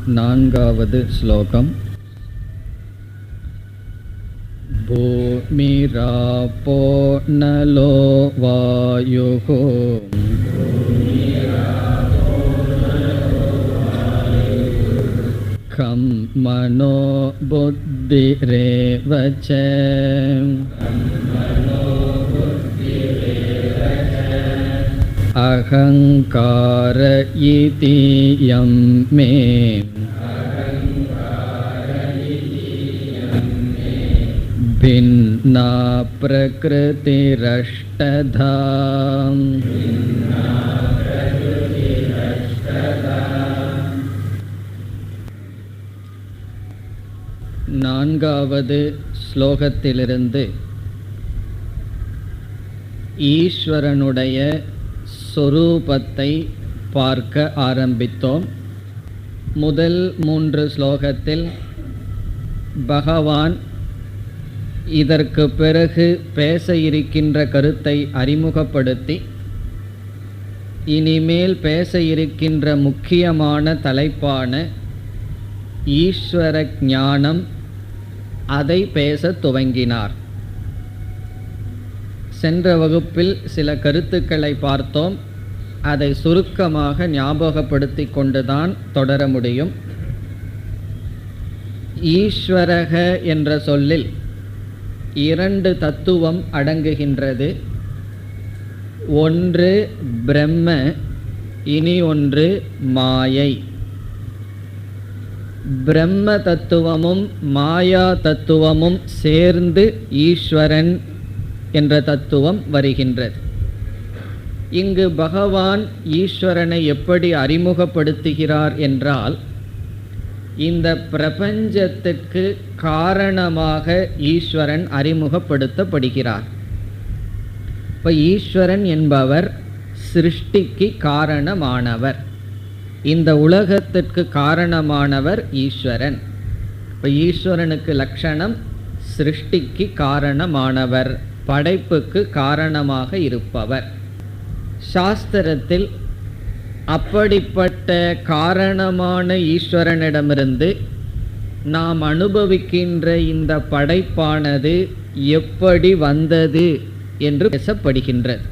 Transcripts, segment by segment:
நான்காவது ஸ்லோகம். பூமிராபோ நலோ வாயுஹோ கம் மனோ புத்திரேவ ச அஹங்கார இதி யம் மே பின்னா பிரக்ருதிரஷ்டதா. நான்காவது ஸ்லோகத்திலிருந்து ஈஸ்வரனுடைய சொரூபத்தை பார்க்க ஆரம்பித்தோம். முதல் 3 ஸ்லோகத்தில் பகவான் இதற்கு பிறகு பேச இருக்கின்ற கருத்தை அறிமுகப்படுத்தி, இனிமேல் பேச இருக்கின்ற முக்கியமான தலைப்பான ஈஸ்வர ஞானம், அதை பேச துவங்கினார். சென்ற வகுப்பில் சில கருத்துக்களை பார்த்தோம். அதை சுருக்கமாக ஞாபகப்படுத்தி கொண்டுதான் தொடர முடியும். ஈஸ்வரக என்ற சொல்லில் 2 தத்துவம் அடங்குகின்றது. ஒன்று பிரம்ம, இனி ஒன்று மாயை. பிரம்ம தத்துவமும் மாயா தத்துவமும் சேர்ந்து ஈஸ்வரன் என்ற தத்துவம் வருகின்றது. இங்கு பகவான் ஈஸ்வரனை எப்படி அறிமுகப்படுத்துகிறார் என்றால், இந்த பிரபஞ்சத்துக்கு காரணமாக ஈஸ்வரன் அறிமுகப்படுத்தப்படுகிறார். இப்போ ஈஸ்வரன் என்பவர் சிருஷ்டிக்கு காரணமானவர். இந்த உலகத்திற்கு காரணமானவர் ஈஸ்வரன். இப்போ ஈஸ்வரனுக்கு லட்சணம் சிருஷ்டிக்கு காரணமானவர், படைப்புக்கு காரணமாக இருப்பவர். சாஸ்திரத்தில் அப்படிப்பட்ட காரணமான ஈஸ்வரனிடமிருந்து நாம் அனுபவிக்கின்ற இந்த படைப்பானது எப்படி வந்தது என்று பேசப்படுகின்றது.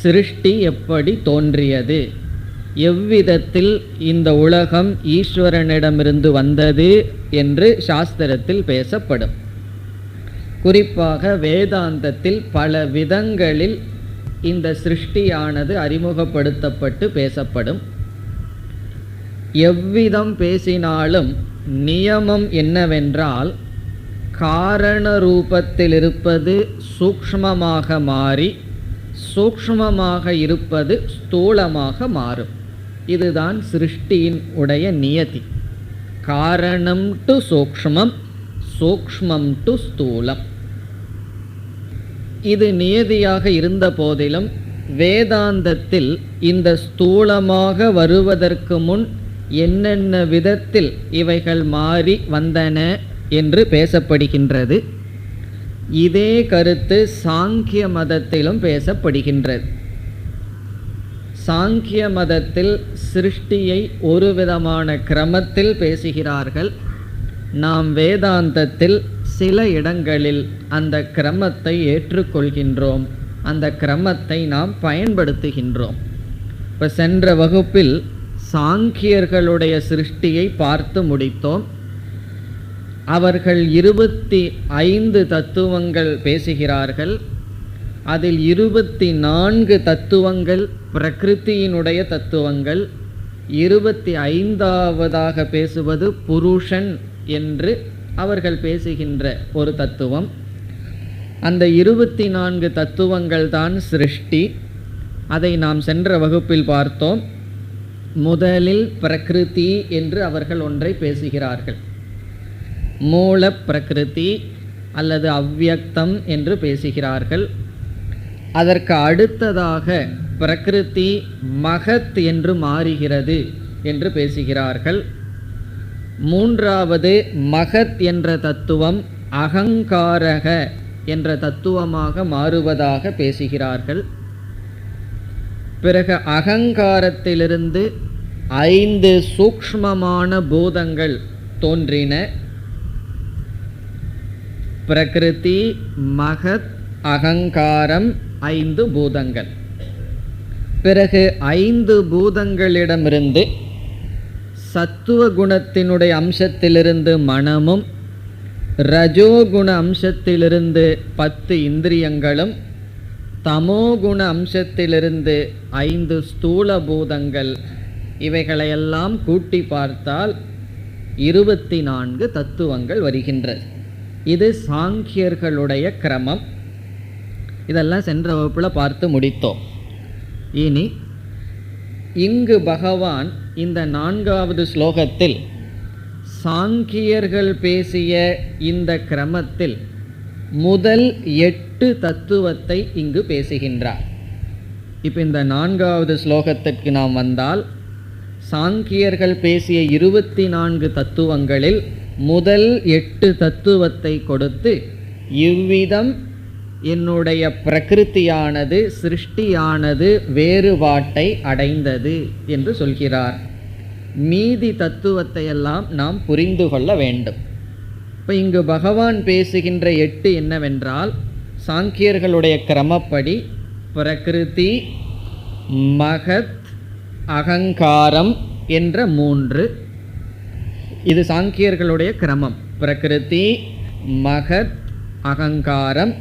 சிருஷ்டி எப்படி தோன்றியது, எவ்விதத்தில் இந்த உலகம் ஈஸ்வரனிடமிருந்து வந்தது என்று சாஸ்திரத்தில் பேசப்படும். குறிப்பாக வேதாந்தத்தில் பல விதங்களில் இந்த சிருஷ்டியானது அறிமுகப்படுத்தப்பட்டு பேசப்படும். எவ்விதம் பேசினாலும் நியமம் என்னவென்றால், காரண ரூபத்தில் இருப்பது சூக்ஷ்மமாக மாறி, சூக்ஷ்மமாக இருப்பது ஸ்தூலமாக மாறும். இதுதான் சிருஷ்டியின் உடைய நியதி. காரணம் டு சூக்ஷ்மம், சூக்ஷ்மம் டு ஸ்தூலம். இது நியதியாக இருந்த போதிலும் வேதாந்தத்தில் இந்த ஸ்தூலமாக வருவதற்கு முன் என்னென்ன விதத்தில் இவைகள் மாறி வந்தன என்று பேசப்படுகின்றது. இதே கருத்து சாங்கிய மதத்திலும் பேசப்படுகின்றது. சாங்கிய மதத்தில் சிருஷ்டியை ஒரு விதமான கிரமத்தில் பேசுகிறார்கள். நாம் வேதாந்தத்தில் சில இடங்களில் அந்த கிரமத்தை ஏற்றுக்கொள்கின்றோம், அந்த கிரமத்தை நாம் பயன்படுத்துகின்றோம். இப்போ சென்ற வகுப்பில் சாங்கியர்களுடைய சிருஷ்டியை பார்த்து முடித்தோம். அவர்கள் 25 தத்துவங்கள் பேசுகிறார்கள். அதில் 24 தத்துவங்கள் பிரகிருதியினுடைய தத்துவங்கள். 25வது பேசுவது புருஷன் என்று அவர்கள் பேசுகின்ற ஒரு தத்துவம். அந்த 24 தத்துவங்கள் தான் சிருஷ்டி. அதை நாம் சென்ற வகுப்பில் பார்த்தோம். முதலில் பிரகிருதி என்று அவர்கள் ஒன்றை பேசுகிறார்கள். மூல பிரகிருதி அல்லது அவ்யக்தம் என்று பேசுகிறார்கள். அதற்கு அடுத்ததாக பிரகிருதி மகத் என்று மாறுகிறது என்று பேசுகிறார்கள். மூன்றாவது மகத் என்ற தத்துவம் அகங்காரக என்ற தத்துவமாக மாறுவதாக பேசுகிறார்கள். பிறகு அகங்காரத்திலிருந்து 5 சூக்ஷ்மமான பூதங்கள் தோன்றின. பிரகிருதி, மகத், அகங்காரம் 5 பூதங்கள். பிறகு 5 பூதங்களிடமிருந்து சத்துவ குணத்தினுடைய அம்சத்திலிருந்து மனமும், ரஜோகுண அம்சத்திலிருந்து 10 இந்திரியங்களும், தமோகுண அம்சத்திலிருந்து 5 ஸ்தூல பூதங்கள், இவைகளையெல்லாம் கூட்டி பார்த்தால் 24 தத்துவங்கள் வருகின்றது. இது சாங்கியர்களுடைய கிரமம். இதெல்லாம் சென்ற வகுப்பில் பார்த்து முடித்தோம். இனி இங்கு பகவான் இந்த 4வது ஸ்லோகத்தில் சாங்கியர்கள் பேசிய இந்த கிரமத்தில் முதல் 8 தத்துவத்தை இங்கு பேசுகின்றார். இப்போ இந்த 4வது ஸ்லோகத்திற்கு நாம் வந்தால், சாங்கியர்கள் பேசிய 24 தத்துவங்களில் முதல் 8 தத்துவத்தை கொடுத்து, இவ்விதம் என்னுடைய பிரகிருதியானது, சிருஷ்டியானது வேறுபாட்டை அடைந்தது என்று சொல்கிறார். மீதி தத்துவத்தை எல்லாம் நாம் புரிந்து கொள்ள வேண்டும். இப்போ இங்கு பகவான் பேசுகின்ற 8 என்னவென்றால், சாங்கியர்களுடைய கிரமப்படி பிரகிருதி, மகத், அகங்காரம் என்ற 3. இது சாங்கியர்களுடைய கிரமம். பிரகிருதி, மகத், அகங்காரம்.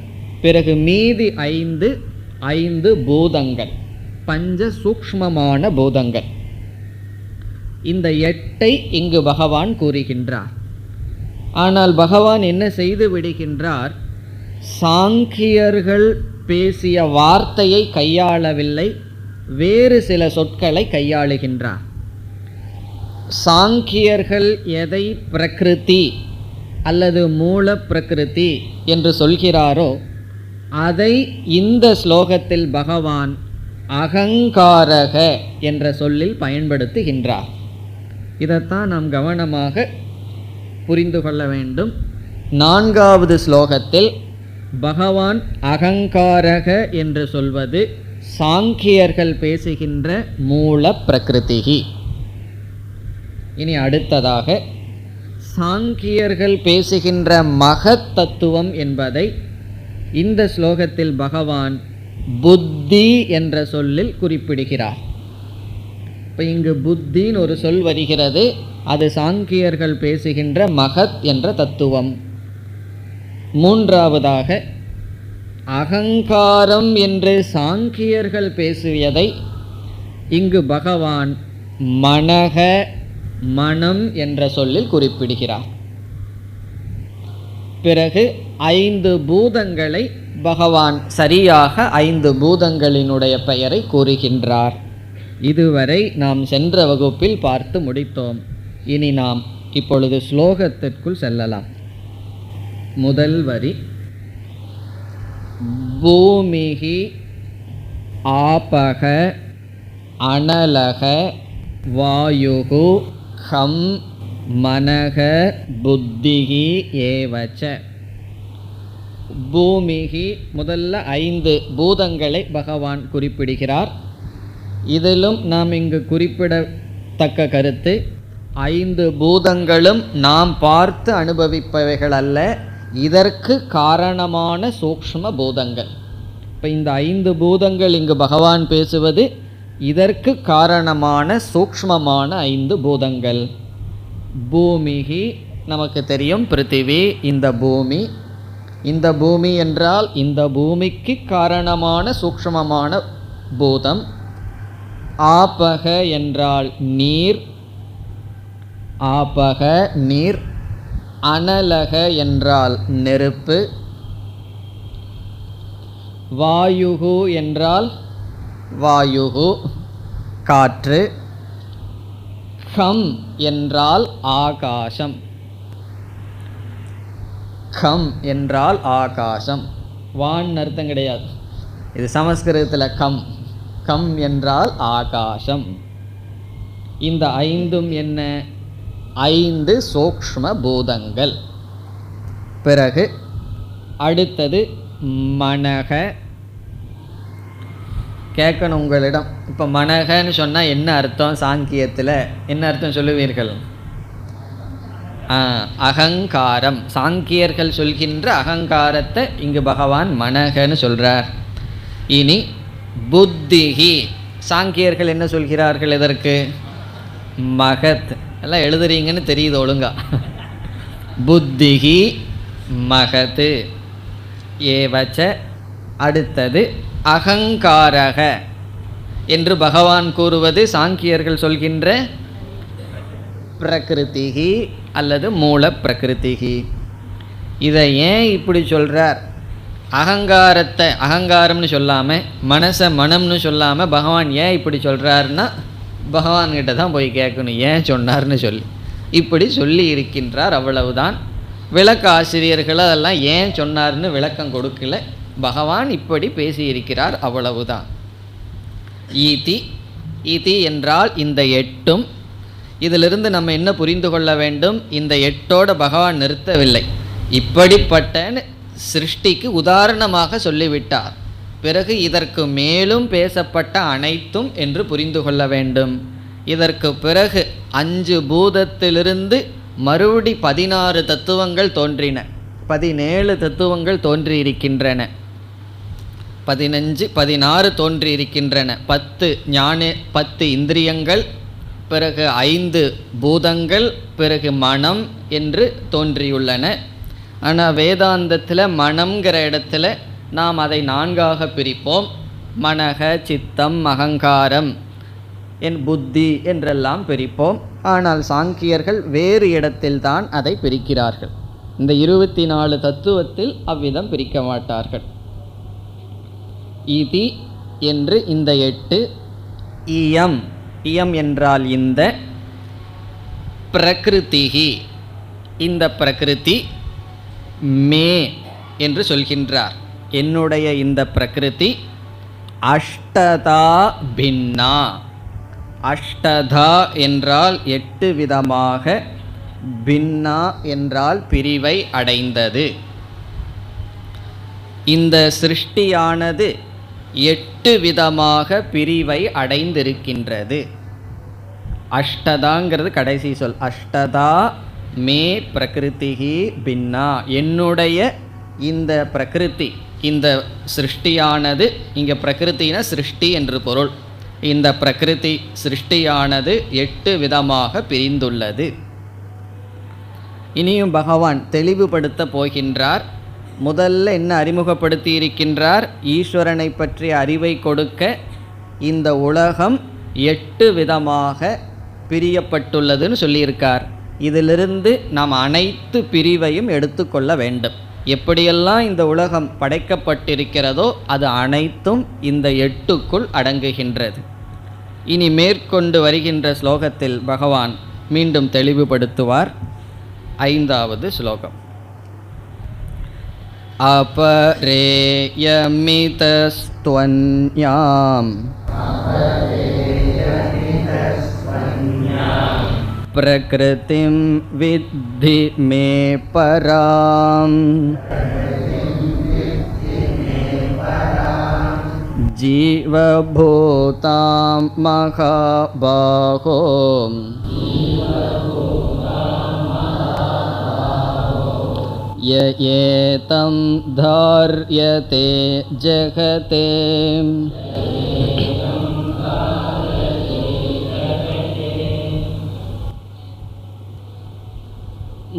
பிறகு மீதி 5 பூதங்கள், பஞ்ச சூக்ஷ்மமான பூதங்கள். இந்த 8ஐ இங்கு பகவான் கூறுகின்றார். ஆனால் பகவான் என்ன செய்து விடுகின்றார்? சாங்கியர்கள் பேசிய வார்த்தையை கையாளவில்லை, வேறு சில சொற்களை கையாளுகின்றார். சாங்கியர்கள் எதை பிரகிருதி அல்லது மூல பிரகிருதி என்று சொல்கிறாரோ, அதை இந்த ஸ்லோகத்தில் பகவான் அகங்காரக என்ற சொல்லில் பயன்படுத்துகின்றார். இதைத்தான் நாம் கவனமாக புரிந்து கொள்ள வேண்டும். 4வது ஸ்லோகத்தில் பகவான் அகங்காரக என்று சொல்வது சாங்கியர்கள் பேசுகின்ற மூல பிரகிருதி. இனி அடுத்ததாக சாங்கியர்கள் பேசுகின்ற மகத் தத்துவம் என்பதை இந்த ஸ்லோகத்தில் பகவான் புத்தி என்ற சொல்லில் குறிப்பிடுகிறார். இப்போ இங்கு புத்தின்னு ஒரு சொல் வருகிறது. அது சாங்கியர்கள் பேசுகின்ற மகத் என்ற தத்துவம். 3வதாக அகங்காரம் என்று சாங்கியர்கள் பேசியதை இங்கு பகவான் மனக, மனம் என்ற சொல்லில் குறிப்பிடுகிறார். பிறகு 5 பூதங்களை பகவான் சரியாக 5 பூதங்களினுடைய பெயரை கூறுகின்றார். இதுவரை நாம் சென்ற வகுப்பில் பார்த்து முடித்தோம். இனி நாம் இப்பொழுது ஸ்லோகத்திற்குள் செல்லலாம். முதல் வரி, பூமிஹி ஆபக அனலக வாயுகு ஹம் மனக புத்திகி ஏவச்ச. பூமிகி முதல்ல 5 பூதங்களை பகவான் குறிப்பிடுகிறார். இதிலும் நாம் இங்கு குறிப்பிடத்தக்க கருத்து, 5 பூதங்களும் நாம் பார்த்து அனுபவிப்பவைகள் அல்ல, இதற்கு காரணமான சூக்ஷ்ம பூதங்கள். இப்போ இந்த 5 பூதங்கள் இங்கு பகவான் பேசுவது இதற்கு காரணமான சூக்ஷ்மமான 5 பூதங்கள். பூமிகி நமக்கு தெரியும், பிருத்திவி இந்த பூமி. இந்த பூமி என்றால் இந்த பூமிக்கு காரணமான சூக்ஷ்மமான பூதம். ஆபக என்றால் நீர், ஆபக நீர். அனலக என்றால் நெருப்பு. வாயுகு என்றால் வாயுகு காற்று. ஹம் என்றால் ஆகாசம். கம் என்றால் ஆகாசம். வான் அர்த்தம் கிடையாது, இது சமஸ்கிருதத்தில் கம். கம் என்றால் ஆகாசம். இந்த 5ம் என்ன? 5 சூக்ஷ்ம பூதங்கள். பிறகு அடுத்தது மனக. கேட்கணும் உங்களிடம். இப்போ மனகன்னு சொன்னால் என்ன அர்த்தம்? சாங்கியத்தில் என்ன அர்த்தம் சொல்லுவீர்கள்? அகங்காரம். சாங்கியர்கள் சொல்கின்ற அகங்காரத்தை இங்கு பகவான் மனகன்னு சொல்கிறார். இனி புத்திஹி. சாங்கியர்கள் என்ன சொல்கிறார்கள் இதற்கு? மகத். எல்லாம் எழுதுறீங்கன்னு தெரியுது ஒழுங்கா. புத்திஹி மகத் ஏவச்ச. அடுத்தது அகங்காரக என்று பகவான் கூறுவது சாங்கியர்கள் சொல்கின்ற பிரகிருதிகி அல்லது மூல பிரகிருதிகி. இதை ஏன் இப்படி சொல்கிறார்? அகங்காரத்தை அகங்காரம்னு சொல்லாமல், மனசை மனம்னு சொல்லாமல் பகவான் ஏன் இப்படி சொல்கிறாருன்னா பகவான்கிட்ட தான் போய் கேட்கணும் ஏன் சொன்னார்னு சொல்லி. இப்படி சொல்லி இருக்கின்றார், அவ்வளவுதான். விளக்க ஆசிரியர்கள் அதெல்லாம் ஏன் சொன்னார்னு விளக்கம் கொடுக்கல. பகவான் இப்படி பேசியிருக்கிறார், அவ்வளவுதான். ஈதி. ஈதி என்றால் இந்த எட்டும். இதிலிருந்து நம்ம என்ன புரிந்து கொள்ள வேண்டும்? இந்த எட்டோட பகவான் நிறுத்தவில்லை. இப்படிப்பட்ட சிருஷ்டிக்கு உதாரணமாக சொல்லிவிட்டார். பிறகு இதற்கு மேலும் பேசப்பட்ட அனைத்தும் என்று புரிந்து கொள்ள வேண்டும். இதற்கு பிறகு 5 பூதத்திலிருந்து மறுபடி 16 தத்துவங்கள் தோன்றின. 17 தத்துவங்கள் தோன்றியிருக்கின்றன. 15 16 தோன்றியிருக்கின்றன. 10 ஞான 10 இந்திரியங்கள், பிறகு 5 பூதங்கள், பிறகு மனம் என்று தோன்றியுள்ளன. ஆனால் வேதாந்தத்தில் மனம்ங்கிற இடத்துல நாம் அதை 4ஆக பிரிப்போம். மனக, சித்தம், அகங்காரம், என் புத்தி என்றெல்லாம் பிரிப்போம். ஆனால் சாங்கியர்கள் வேறு இடத்தில்தான் அதை பிரிக்கிறார்கள். இந்த 24 தத்துவத்தில் அவ்விதம் பிரிக்க மாட்டார்கள். இதி என்று இந்த 8. இயம். இயம் என்றால் இந்த. பிரகிருதிஹி. இந்த பிரகிருதி. மே என்று சொல்கின்றார். என்னுடைய இந்த பிரகிருதி அஷ்டதா பின்னா. அஷ்டதா என்றால் 8 விதமாக, பின்னா என்றால் பிரிவை அடைந்தது. இந்த சிருஷ்டியானது 8 விதமாக பிரிவை அடைந்திருக்கின்றது. அஷ்டதாங்கிறது கடைசி சொல். அஷ்டதா மே பிரகிருதிஹி பின்னா. என்னுடைய இந்த பிரகிருதி, இந்த சிருஷ்டியானது, இங்கே பிரகிருத்தின சிருஷ்டி என்று பொருள். இந்த பிரகிருதி சிருஷ்டியானது 8 விதமாக பிரிந்துள்ளது. இனியும் பகவான் தெளிவுபடுத்த போகின்றார். முதல்ல என்ன அறிமுகப்படுத்தி இருக்கின்றார்? ஈஸ்வரனை பற்றிய அறிவை கொடுக்க இந்த உலகம் 8 விதமாக பிரியப்பட்டுள்ளதுன்னு சொல்லியிருக்கார். இதிலிருந்து நாம் அனைத்து பிரிவையும் எடுத்துக்கொள்ள வேண்டும். எப்படியெல்லாம் இந்த உலகம் படைக்கப்பட்டிருக்கிறதோ அது அனைத்தும் இந்த 8க்குள் அடங்குகின்றது. இனி மேற்கொண்டு வருகின்ற ஸ்லோகத்தில் பகவான் மீண்டும் தெளிவுபடுத்துவார். 5வது ஸ்லோகம். அபரேயமிதஸ்த்வன்யாம் பிரகிருதிம் வித்தி மே பராம் ஜீவபூதாம் மகாபாகோ யேதம் தார்யதே ஜகதே.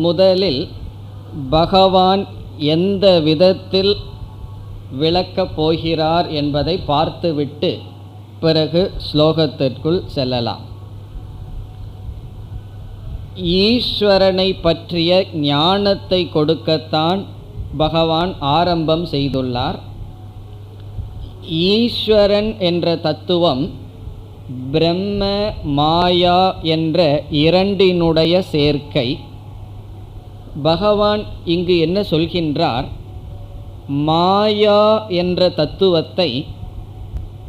முதலில் பகவான் எந்த விதத்தில் விளக்கப் போகிறார் என்பதை பார்த்துவிட்டு பிறகு ஸ்லோகத்திற்குள் செல்லலாம். ஈஸ்வரனை பற்றிய ஞானத்தை கொடுக்கத்தான் பகவான் ஆரம்பம் செய்துள்ளார். ஈஸ்வரன் என்ற தத்துவம் பிரம்ம மாயா என்ற இரண்டினுடைய சேர்க்கை. பகவான் இங்கு என்ன சொல்கின்றார்? மாயா என்ற தத்துவத்தை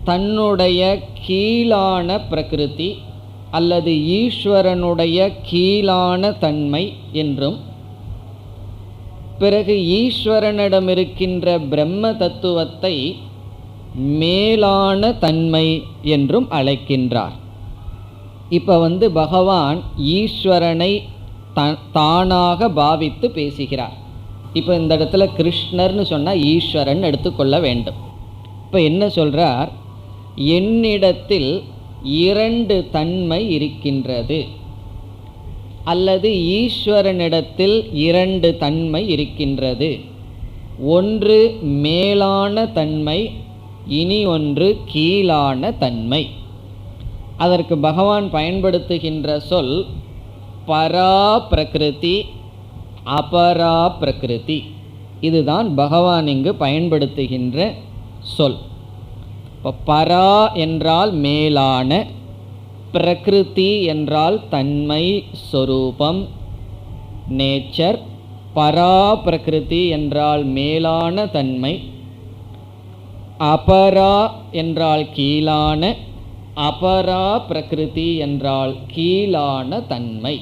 தன்னுடைய கீழான பிரகிருதி அல்லது ஈஸ்வரனுடைய கீழான தன்மை என்றும், பிறகு ஈஸ்வரனிடம் இருக்கின்ற பிரம்ம தத்துவத்தை மேலான தன்மை என்றும் அழைக்கின்றார். இப்போ பகவான் ஈஸ்வரனை தானாக பாவித்து பேசுகிறார். இப்போ இந்த இடத்துல கிருஷ்ணர்னு சொன்னால் ஈஸ்வரன் எடுத்துக்கொள்ள வேண்டும். இப்போ என்ன சொல்கிறார், என்னிடத்தில் 2 தன்மை இருக்கின்றது, அல்லது ஈஸ்வரனிடத்தில் 2 தன்மை இருக்கின்றது. ஒன்று மேலான தன்மை, இனி ஒன்று கீழான தன்மை. அதற்கு பகவான் பயன்படுத்துகின்ற சொல் பரா பிரகிருதி, அபரா பிரகிருதி. இதுதான் பகவான் இங்கு பயன்படுத்துகின்ற சொல். இப்போ பரா என்றால் மேலான, பிரகிருதி என்றால் தன்மை, சொரூபம், நேச்சர். பரா பிரகிருதி என்றால் மேலான தன்மை, அபரா என்றால் கீழான, அபரா பிரகிருதி என்றால் கீழான தன்மை.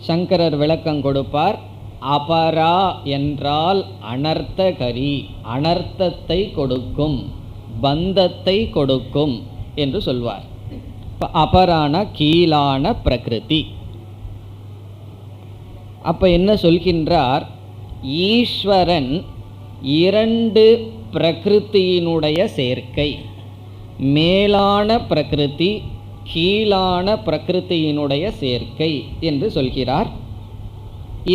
சங்கரர் விளக்கம் கொடுப்பார். அபரா என்றால் அனர்த்தகரி, அனர்த்தத்தை கொடுக்கும், பந்தத்தை கொடுக்கும் என்று சொல்வார். இப்போ அபரான கீழான பிரகிருதி. அப்போ என்ன சொல்கின்றார், ஈஸ்வரன் 2 பிரகிருதியினுடைய சேர்க்கை, மேலான பிரகிருதி, கீழான பிரகிருதியினுடைய சேர்க்கை என்று சொல்கிறார்.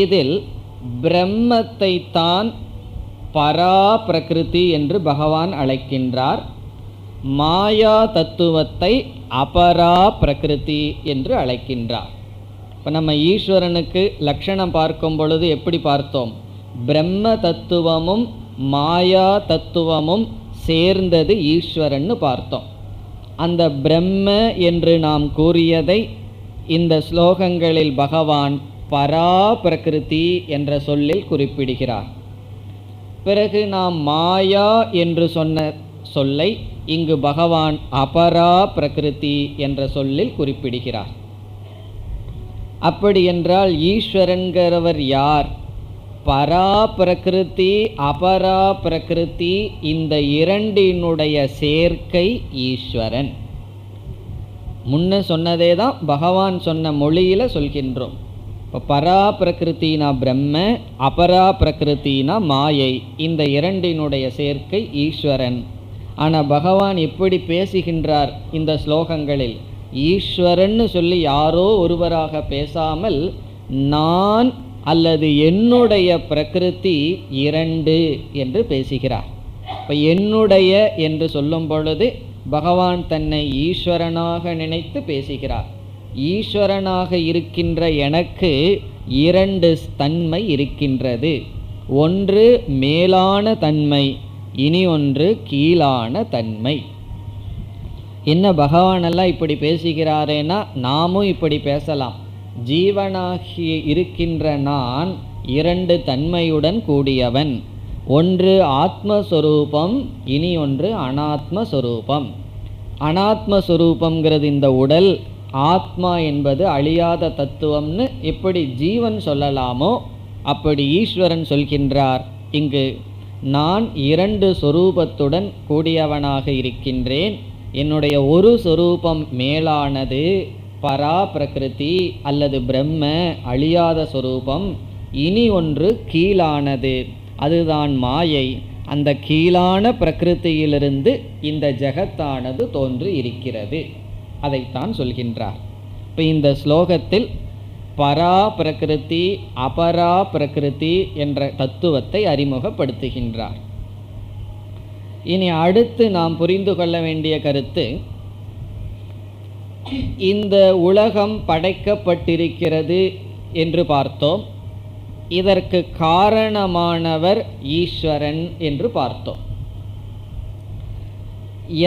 இதில் பிரம்மத்தை தான் பரா பிரகிருதி என்று பகவான் அழைக்கின்றார். மாயா தத்துவத்தை அபரா பிரகிருதி என்று அழைக்கின்றார். இப்போ நம்ம ஈஸ்வரனுக்கு லட்சணம் பார்க்கும் பொழுது எப்படி பார்த்தோம், பிரம்ம தத்துவமும் மாயா தத்துவமும் சேர்ந்தது ஈஸ்வரன்னு பார்த்தோம். அந்த பிரம்ம என்று நாம் கூறியதை இந்த ஸ்லோகங்களில் பகவான் பரா பிரகிருதி என்ற சொல்லில் குறிப்பிடுகிறார். பிறகு நாம் மாயா என்று சொன்ன சொல்லை இங்கு பகவான் அபரா பிரகிருதி என்ற சொல்லில் குறிப்பிடுகிறார். அப்படி என்றால் ஈஸ்வரன்கிறவர் யார்? பரா பிரகிருதி, அபரா பிரகிருதி, இந்த 2னுடைய சேர்க்கை ஈஸ்வரன். முன்ன சொன்னதே தான் பகவான் சொன்ன மொழியில் சொல்கின்றோம். இப்போ பரா பிரகிருத்தினா பிரம்ம, அபரா பிரகிருத்தினா மாயை, இந்த 2னுடைய சேர்க்கை ஈஸ்வரன். ஆனால் பகவான் எப்படி பேசுகின்றார் இந்த ஸ்லோகங்களில்? ஈஸ்வரன்னு சொல்லி யாரோ ஒருவராக பேசாமல் நான் அல்லது என்னுடைய பிரகிருதி 2 என்று பேசுகிறார். இப்போ என்னுடைய என்று சொல்லும் பொழுது பகவான் தன்னை ஈஸ்வரனாக நினைத்து பேசுகிறார். ஈஸ்வரனாக இருக்கின்ற எனக்கு 2 தன்மை இருக்கின்றது. ஒன்று மேலான தன்மை, இனி ஒன்று கீழான தன்மை. என்ன பகவானெல்லாம் இப்படி பேசுகிறாரேனா நாமும் இப்படி பேசலாம். ஜீவனாகி இருக்கின்ற நான் 2 தன்மையுடன் கூடியவன். ஒன்று ஆத்மஸ்வரூபம், இனி ஒன்று அனாத்மஸ்வரூபம். அனாத்மஸ்வரூபம்ங்கிறது இந்த உடல், ஆத்மா என்பது அழியாத தத்துவம்னு எப்படி ஜீவன் சொல்லலாமோ அப்படி ஈஸ்வரன் சொல்கின்றார். இங்கு நான் 2 சொரூபத்துடன் கூடியவனாக இருக்கின்றேன். என்னுடைய ஒரு சொரூபம் மேலானது பரா பிரகிருதி அல்லது பிரம்ம, அழியாத சொரூபம். இனி ஒன்று கீழானது, அதுதான் மாயை. அந்த கீழான பிரகிருதியிலிருந்து இந்த ஜெகத்தானது தோன்றி இருக்கிறது. அதைத்தான் சொல்கின்றார். இப்போ இந்த ஸ்லோகத்தில் பரா பிரகிருதி, அபரா பிரகிருதி என்ற தத்துவத்தை அறிமுகப்படுத்துகின்றார். இனி அடுத்து நாம் புரிந்து கொள்ள வேண்டிய கருத்து, இந்த உலகம் படைக்கப்பட்டிருக்கிறது என்று பார்த்தோம். இதற்கு காரணமானவர் ஈஸ்வரன் என்று பார்த்தோம்.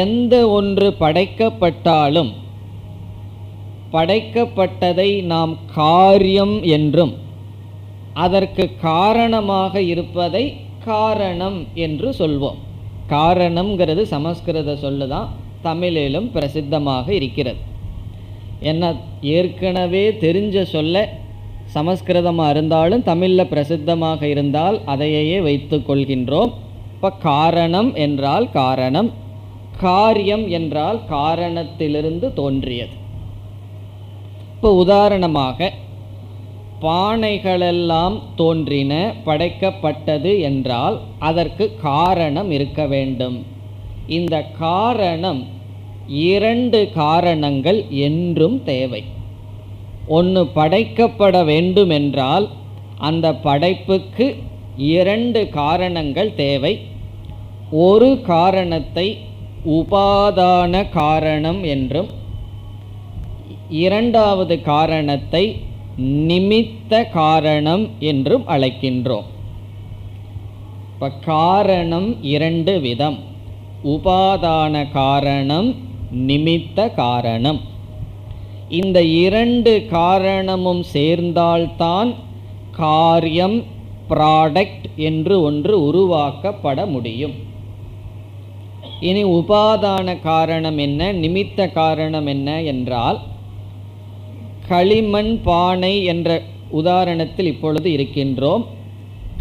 எந்த ஒன்று படைக்கப்பட்டாலும் படைக்கப்பட்டதை நாம் காரியம் என்றும் அதற்கு காரணமாக இருப்பதை காரணம் என்று சொல்வோம். காரணம்ங்கிறது சமஸ்கிருத சொல்லுதான், தமிழிலும் பிரசித்தமாக இருக்கிறது. என்ன ஏற்கனவே தெரிஞ்ச சொல்ல சமஸ்கிருதமாக இருந்தாலும் தமிழில் பிரசித்தமாக இருந்தால் அதையே வைத்து கொள்கின்றோம். இப்போ காரணம் என்றால் காரணம், காரியம் என்றால் காரணத்திலிருந்து தோன்றியது. இப்போ உதாரணமாக பானைகளெல்லாம் தோன்றின, படைக்கப்பட்டது என்றால் அதற்கு காரணம் இருக்க வேண்டும். இந்த காரணம் 2 காரணங்கள் என்றும் தேவை. ஒன்று படைக்கப்பட வேண்டும் என்றால் அந்த படைப்புக்கு 2 காரணங்கள் தேவை. ஒரு காரணத்தை உபாதான காரணம் என்றும், இரண்டாவது காரணத்தை நிமித்த காரணம் என்றும் அழைக்கின்றோம். இப்ப காரணம் 2 விதம், உபாதான காரணம், நிமித்த காரணம். இந்த 2 காரணமும் சேர்ந்தால்தான் காரியம், ப்ராடக்ட் என்று ஒன்று உருவாக்கப்பட முடியும். இனி உபாதான காரணம் என்ன, நிமித்த காரணம் என்ன என்றால், களிமண் பானை என்ற உதாரணத்தில் இப்பொழுது இருக்கின்றோம்.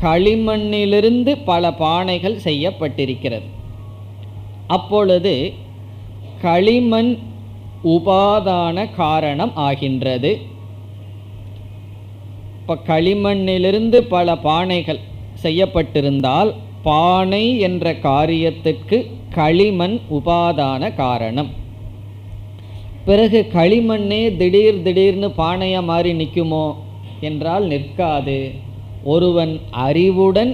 களிமண்ணிலிருந்து பல பானைகள் செய்யப்பட்டிருக்கிறது. அப்பொழுது களிமண் உபாதான காரணம் ஆகின்றது. இப்போ களிமண்ணிலிருந்து பல பானைகள் செய்யப்பட்டிருந்தால் பானை என்ற காரியத்திற்கு களிமண் உபாதான காரணம். பிறகு களிமண்ணே திடீர்னு பானையாக மாறி நிற்குமோ என்றால் நிற்காது. ஒருவன் அறிவுடன்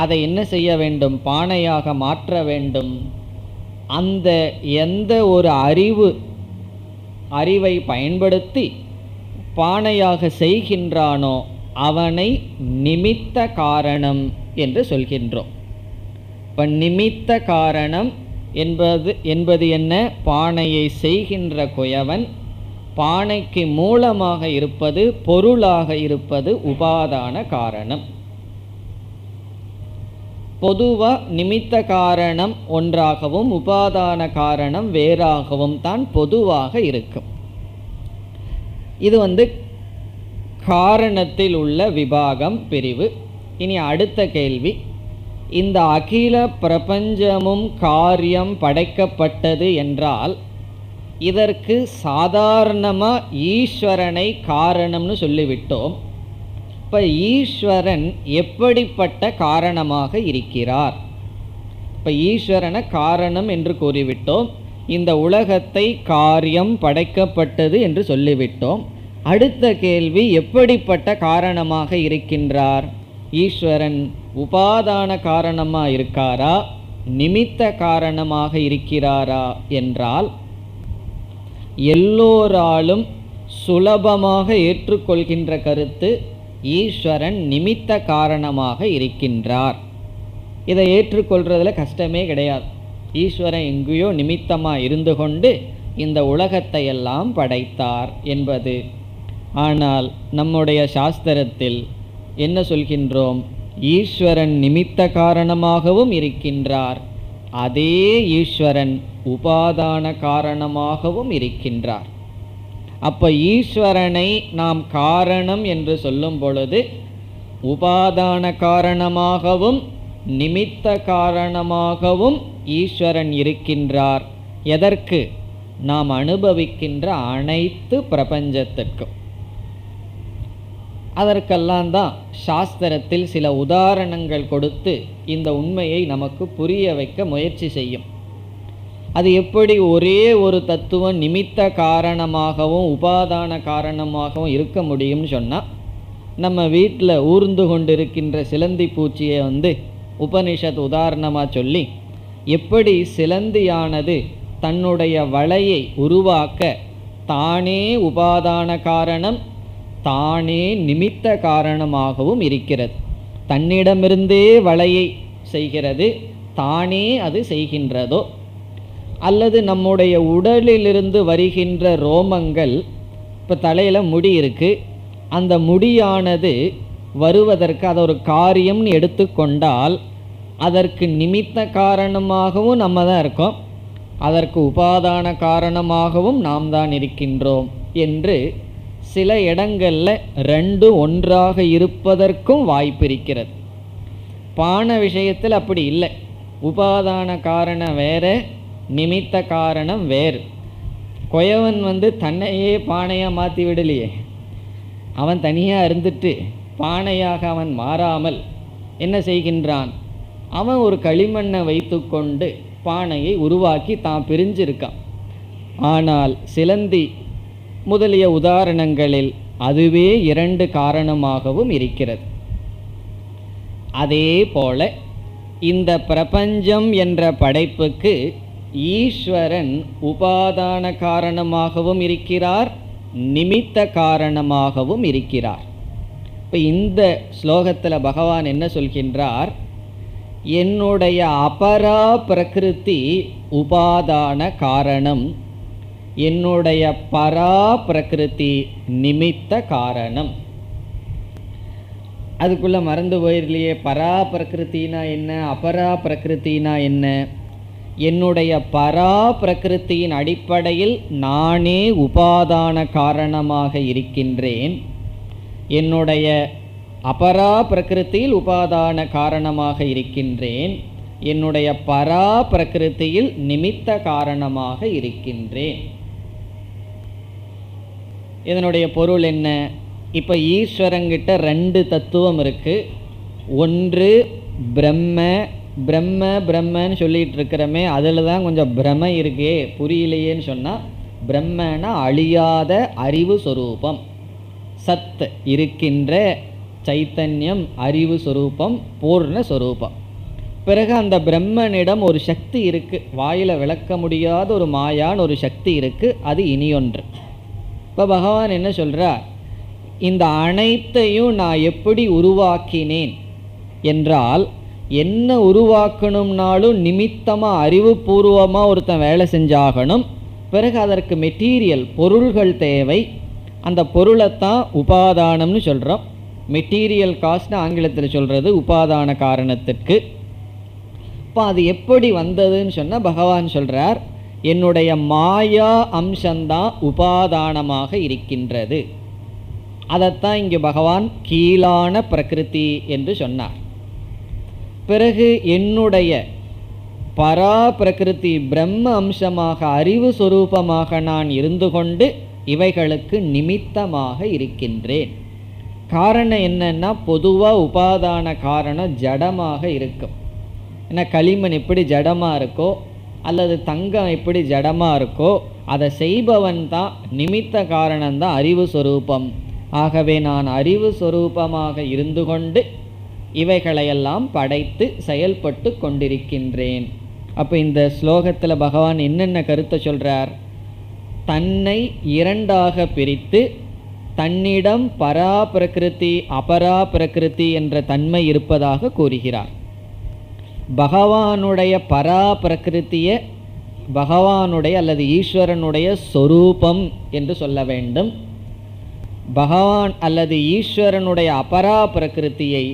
அதை என்ன செய்ய வேண்டும், பானையாக மாற்ற வேண்டும். அந்த எந்த ஒரு அறிவை பயன்படுத்தி பானையாக செய்கின்றானோ அவனை நிமித்த காரணம் என்று சொல்கின்றோம். இப்போ நிமித்த காரணம் என்பது என்ன, பானையை செய்கின்ற குயவன், பானைக்கு மூலமாக இருப்பது, பொருளாக இருப்பது உபாதான காரணம். பொதுவாக நிமித்த காரணம் ஒன்றாகவும் உபாதான காரணம் வேறாகவும் தான் பொதுவாக இருக்கும். இது காரணத்தில் உள்ள விபாகம், பிரிவு. இனி அடுத்த கேள்வி, இந்த அகில பிரபஞ்சமும் காரியம் படைக்கப்பட்டது என்றால் இதற்கு சாதாரணமாக ஈஸ்வரனை காரணம்னு சொல்லிவிட்டோம். இப்போ ஈஸ்வரன் எப்படிப்பட்ட காரணமாக இருக்கிறார்? இப்போ ஈஸ்வரனை காரணம் என்று கூறிவிட்டோம். இந்த உலகத்தை காரியம் படைக்கப்பட்டது என்று சொல்லிவிட்டோம். அடுத்த கேள்வி, எப்படிப்பட்ட காரணமாக இருக்கின்றார்? ஈஸ்வரன் உபாதான காரணமாக இருக்காரா, நிமித்த காரணமாக இருக்கிறாரா என்றால் எல்லோராலும் சுலபமாக ஏற்றுக்கொள்கின்ற கருத்து ஈஸ்வரன் நிமித்த காரணமாக இருக்கின்றார். இதை ஏற்றுக்கொள்றதுல கஷ்டமே கிடையாது. ஈஸ்வரன் எங்கேயோ நிமித்தமாக இருந்து கொண்டு இந்த உலகத்தை எல்லாம் படைத்தார் என்பது. ஆனால் நம்முடைய சாஸ்திரத்தில் என்ன சொல்கின்றோம்? ஈஸ்வரன் நிமித்த காரணமாகவும் இருக்கின்றார், அதே ஈஸ்வரன் உபாதான காரணமாகவும் இருக்கின்றார். அப்போ ஈஸ்வரனை நாம் காரணம் என்று சொல்லும் பொழுது உபாதான காரணமாகவும் நிமித்த காரணமாகவும் ஈஸ்வரன் இருக்கின்றார். எதற்கு? நாம் அனுபவிக்கின்ற அனைத்து பிரபஞ்சத்திற்கும். அதற்கெல்லாம் தான் சாஸ்திரத்தில் சில உதாரணங்கள் கொடுத்து இந்த உண்மையை நமக்கு புரிய வைக்க முயற்சி செய்யும். அது எப்படி ஒரே ஒரு தத்துவம் நிமித்த காரணமாகவும் உபாதான காரணமாகவும் இருக்க முடியும்னு சொன்னால், நம்ம வீட்டில் ஊர்ந்து கொண்டிருக்கின்ற சிலந்தி பூச்சியை உபனிஷத் உதாரணமாக சொல்லி, எப்படி சிலந்தியானது தன்னுடைய வலையை உருவாக்க தானே உபாதான காரணம், தானே நிமித்த காரணமாகவும் இருக்கிறது. தன்னிடமிருந்தே வலையை செய்கிறது, தானே அது செய்கின்றதோ, அல்லது நம்முடைய உடலிலிருந்து வருகின்ற ரோமங்கள், இப்போ தலையில் முடி இருக்குது, அந்த முடியானது வருவதற்கு அது ஒரு காரியம்னு எடுத்துக்கொண்டால் அதற்கு நிமித்த காரணமாகவும் நம்ம தான் இருக்கோம், அதற்கு உபாதான காரணமாகவும் நாம் தான் இருக்கின்றோம் என்று சில இடங்களில் ரெண்டு ஒன்றாக இருப்பதற்கும் வாய்ப்பு இருக்கிறது. பானை விஷயத்தில் அப்படி இல்லை. உபாதான காரணம் வேற, நிமித்த காரணம் வேறு. கொயவன் தன்னையே பானையாக மாற்றி விடலையே. அவன் தனியாக இருந்துட்டு பானையாக அவன் மாறாமல் என்ன செய்கின்றான்? அவன் ஒரு களிமண்ணை வைத்து கொண்டு பானையை உருவாக்கி தான் பிரிஞ்சிருக்கான். ஆனால் சிலந்தி முதலிய உதாரணங்களில் அதுவே 2 காரணமாகவும் இருக்கிறது. அதே போல இந்த பிரபஞ்சம் என்ற படைப்புக்கு ஈஸ்வரன் உபாதான காரணமாகவும் இருக்கிறார், நிமித்த காரணமாகவும் இருக்கிறார். இப்போ இந்த ஸ்லோகத்தில் பகவான் என்ன சொல்கின்றார்? என்னுடைய அபரா பிரகிருதி உபாதான காரணம், என்னுடைய பரா பிரகிருதி நிமித்த காரணம். அதுக்குள்ளே மறந்து போயிடலையே, பரா பிரகிருத்தினா என்ன, அபரா பிரகிருத்தினா என்ன? என்னுடைய பரா பிரகிருத்தியின் அடிப்படையில் நானே உபாதான காரணமாக இருக்கின்றேன். என்னுடைய அபரா பிரகிருத்தியில் உபாதான காரணமாக இருக்கின்றேன். என்னுடைய பரா பிரகிருத்தியில் நிமித்த காரணமாக இருக்கின்றேன். இதனுடைய பொருள் என்ன? இப்போ ஈஸ்வரங்கிட்ட 2 தத்துவம் இருக்குது. ஒன்று பிரம்ம, பிரம்ம பிரம்மன்னு சொல்லிகிட்டு இருக்கிறோமே, அதில் தான் கொஞ்சம் பிரம இருக்கே, புரியலையேன்னு சொன்னால், பிரம்மனா அழியாத அறிவு சொரூபம், சத் இருக்கின்ற சைத்தன்யம், அறிவு சொரூபம், பூர்ண சொரூபம். பிறகு அந்த பிரம்மனிடம் ஒரு சக்தி இருக்குது, வாயில் விளக்க முடியாத ஒரு மாயான்னு ஒரு சக்தி இருக்குது, அது இனியொன்று. இப்போ பகவான் என்ன சொல்கிறார்? இந்த அனைத்தையும் நான் எப்படி உருவாக்கினேன் என்றால், என்ன உருவாக்கணும்னாலும் நிமித்தமாக அறிவுபூர்வமாக ஒருத்தன் வேலை செஞ்சாகணும். பிறகு அதற்கு மெட்டீரியல் பொருள்கள் தேவை. அந்த பொருளைத்தான் உபாதானம்னு சொல்கிறோம். மெட்டீரியல் காஸ்ட்னு ஆங்கிலத்தில் சொல்கிறது உபாதான காரணத்திற்கு. இப்போ அது எப்படி வந்ததுன்னு சொன்னால் பகவான் சொல்கிறார், என்னுடைய மாயா அம்சந்தான் உபாதானமாக இருக்கின்றது. அதைத்தான் இங்கு பகவான் கீழான பிரகிருதி என்று சொன்னார். பிறகு என்னுடைய பரா பிரகிருதி பிரம்ம அம்சமாக அறிவு சொரூபமாக நான் இருந்து கொண்டு இவைகளுக்கு நிமித்தமாக இருக்கின்றேன். காரணம் என்னன்னா, பொதுவாக உபாதான காரணம் ஜடமாக இருக்கும். ஏன்னா களிமண் எப்படி ஜடமாக இருக்கோ அல்லது தங்கம் எப்படி ஜடமாக இருக்கோ, அதை செய்பவன் தான் நிமித்த காரணம்தான் அறிவு சொரூபம். ஆகவே நான் அறிவு சொரூபமாக இருந்து கொண்டு இவைகளையெல்லாம் படைத்து செயல்பட்டு கொண்டிருக்கின்றேன். அப்போ இந்த ஸ்லோகத்தில் பகவான் என்னென்ன கருத்தை சொல்கிறார்? தன்னை 2ஆக பிரித்து தன்னிடம் பரா பிரகிருதி அபரா பிரகிருதி என்ற தன்மை இருப்பதாக கூறுகிறார். பகவானுடைய பரா பிரகிருத்தியை பகவானுடைய அல்லது ஈஸ்வரனுடைய சொரூபம் என்று சொல்ல வேண்டும். பகவான் அல்லது ஈஸ்வரனுடைய அபரா பிரகிருத்தியை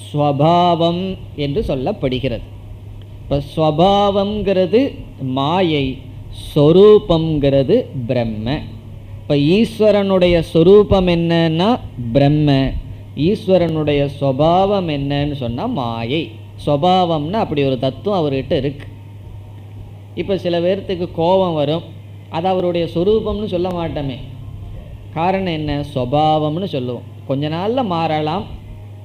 ஸ்வபாவம் என்று சொல்லப்படுகிறது. இப்போ ஸ்வபாவங்கிறது மாயை, சொரூபங்கிறது பிரம்ம. இப்போ ஈஸ்வரனுடைய சொரூபம் என்னன்னா பிரம்ம, ஈஸ்வரனுடைய ஸ்வபாவம் என்னன்னு சொன்னால் மாயை. ஸ்வபாவம்னா அப்படி ஒரு தத்துவம் அவர்கிட்ட இருக்கு. இப்போ சில பேர்த்துக்கு கோபம் வரும், அது அவருடைய சொரூபம்னு சொல்ல மாட்டோமே. காரணம் என்ன? ஸ்வபாவம்னு சொல்லுவோம். கொஞ்ச நாளில் மாறலாம்.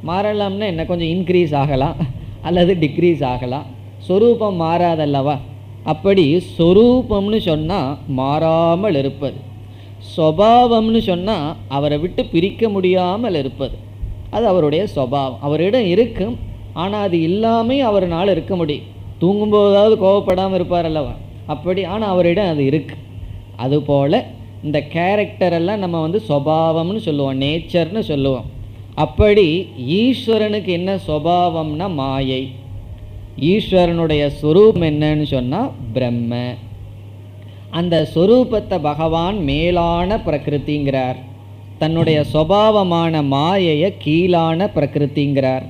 மாறலாம்னா என்ன, கொஞ்சம் இன்க்ரீஸ் ஆகலாம் அல்லது டிக்ரீஸ் ஆகலாம். சொரூபம் மாறாதல்லவா? அப்படி சொரூபம்னு சொன்னால் மாறாமல் இருப்பது, ஸ்வபாவம்னு சொன்னால் அவரை விட்டு பிரிக்க முடியாமல் இருப்பது. அது அவருடைய ஸ்வபாவம். அவரிடம் இருக்கும், ஆனால் அது இல்லாமல் அவரால் இருக்க முடியும். தூங்கும்போதாவது கோவப்படாமல் இருப்பார் அல்லவா? அப்படி. ஆனால் அவரிடம் அது இருக்குது. அதுபோல் இந்த கேரக்டரெல்லாம் நம்ம ஸ்வபாவம்னு சொல்லுவோம், நேச்சர்னு சொல்லுவோம். அப்படி ஈஸ்வரனுக்கு என்ன ஸ்வபாவம்னா மாயை. ஈஸ்வரனுடைய ஸ்வரூபம் என்னன்னு சொன்னால் பிரம்ம. அந்த ஸ்வரூபத்தை பகவான் மேலான பிரகிருதிங்கிறார். தன்னுடைய ஸ்வபாவமான மாயையை கீழான பிரகிருதிங்கிறார்.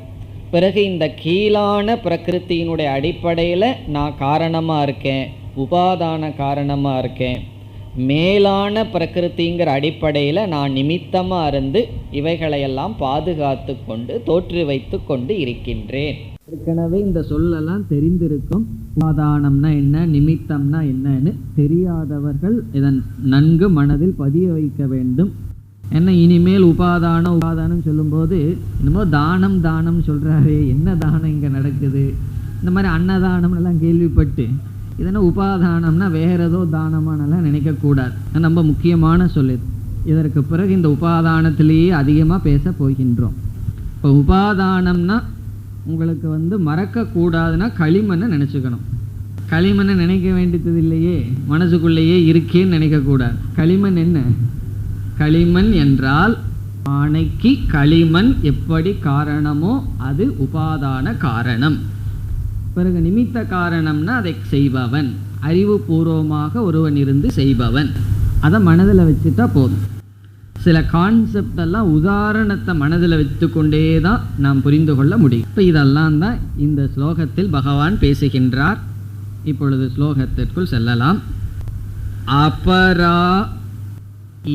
பிறகு இந்த கீழான பிரகிருத்தியினுடைய அடிப்படையில் நான் காரணமாக இருக்கேன், உபாதான காரணமாக இருக்கேன். மேலான பிரகிருதிங்கிற அடிப்படையில் நான் நிமித்தமாக இருந்து இவைகளையெல்லாம் பாதுகாத்து கொண்டு தோற்றி வைத்து கொண்டு இருக்கின்றேன். ஏற்கனவே இந்த சொல்லெல்லாம் தெரிந்திருக்கும். உபாதானம்னா என்ன, நிமித்தம்னா என்னன்னு தெரியாதவர்கள் இதன் நன்கு மனதில் பதிய வைக்க வேண்டும். ஏன்னா இனிமேல் உபாதானம் சொல்லும்போது என்னமோ தானம் தானம் சொல்கிறாரே, என்ன தானம் இங்கே நடக்குது, இந்த மாதிரி அன்னதானம்லாம் கேள்விப்பட்டு இதென்ன உபாதானம்னா வேற ஏதோ தானமானலாம் நினைக்கக்கூடாது. ரொம்ப முக்கியமான சொல்லு. இதற்கு பிறகு இந்த உபாதானத்திலேயே அதிகமாக பேச போகின்றோம். இப்போ உபாதானம்னா உங்களுக்கு மறக்கக்கூடாதுன்னா களிமண்ணை நினச்சிக்கணும். களிமண்ணை நினைக்க வேண்டியது இல்லையே, மனசுக்குள்ளேயே இருக்கேன்னு நினைக்கக்கூடாது. களிமண் என்ன? களிமண் என்றால் ஆணைக்கு களிமண் எப்படி காரணமோ அது உபாதான காரணம். பிறகு நிமித்த காரணம்னா அதை செய்பவன், அறிவுபூர்வமாக ஒருவன் இருந்து செய்பவன். அதை மனதில் வச்சுட்டா போதும். சில கான்செப்ட் எல்லாம் உதாரணத்தை மனதில் வச்சு கொண்டே தான் நாம் புரிந்து கொள்ள முடியும். இப்போ இதெல்லாம் தான் இந்த ஸ்லோகத்தில் பகவான் பேசுகின்றார். இப்பொழுது ஸ்லோகத்திற்குள் செல்லலாம். அபரா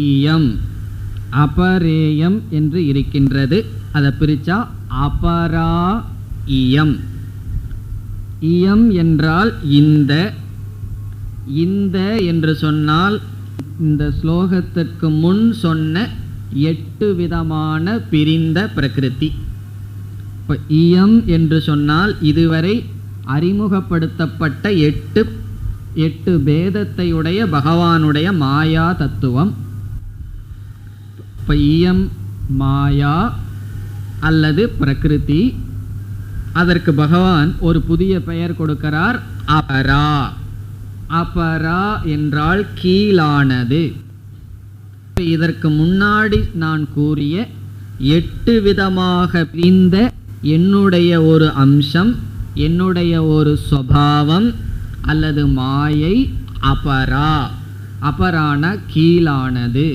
இயம், அபரேயம் என்று இருக்கின்றது. அதை பிரிச்சா அபரா இயம். இயம் என்றால் இந்த, இந்த என்று சொன்னால் இந்த ஸ்லோகத்திற்கு முன் சொன்ன 8 விதமான பிரிந்த பிரகிருதி. இப்போ இயம் என்று சொன்னால் இதுவரை அறிமுகப்படுத்தப்பட்ட 8 பேதத்தையுடைய பகவானுடைய மாயா தத்துவம். இப்போ இயம் மாயா அல்லது பிரகிருதி. அதற்கு பகவான் ஒரு புதிய பெயர் கொடுக்கிறார், அபரா. அபரா என்றால் கீழானது. இதற்கு முன்னாடி நான் கூறிய 8 விதமாக பிரிந்த என்னுடைய ஒரு அம்சம், என்னுடைய ஒரு சுபாவம் அல்லது மாயை அபரா. அபரான கீழானது.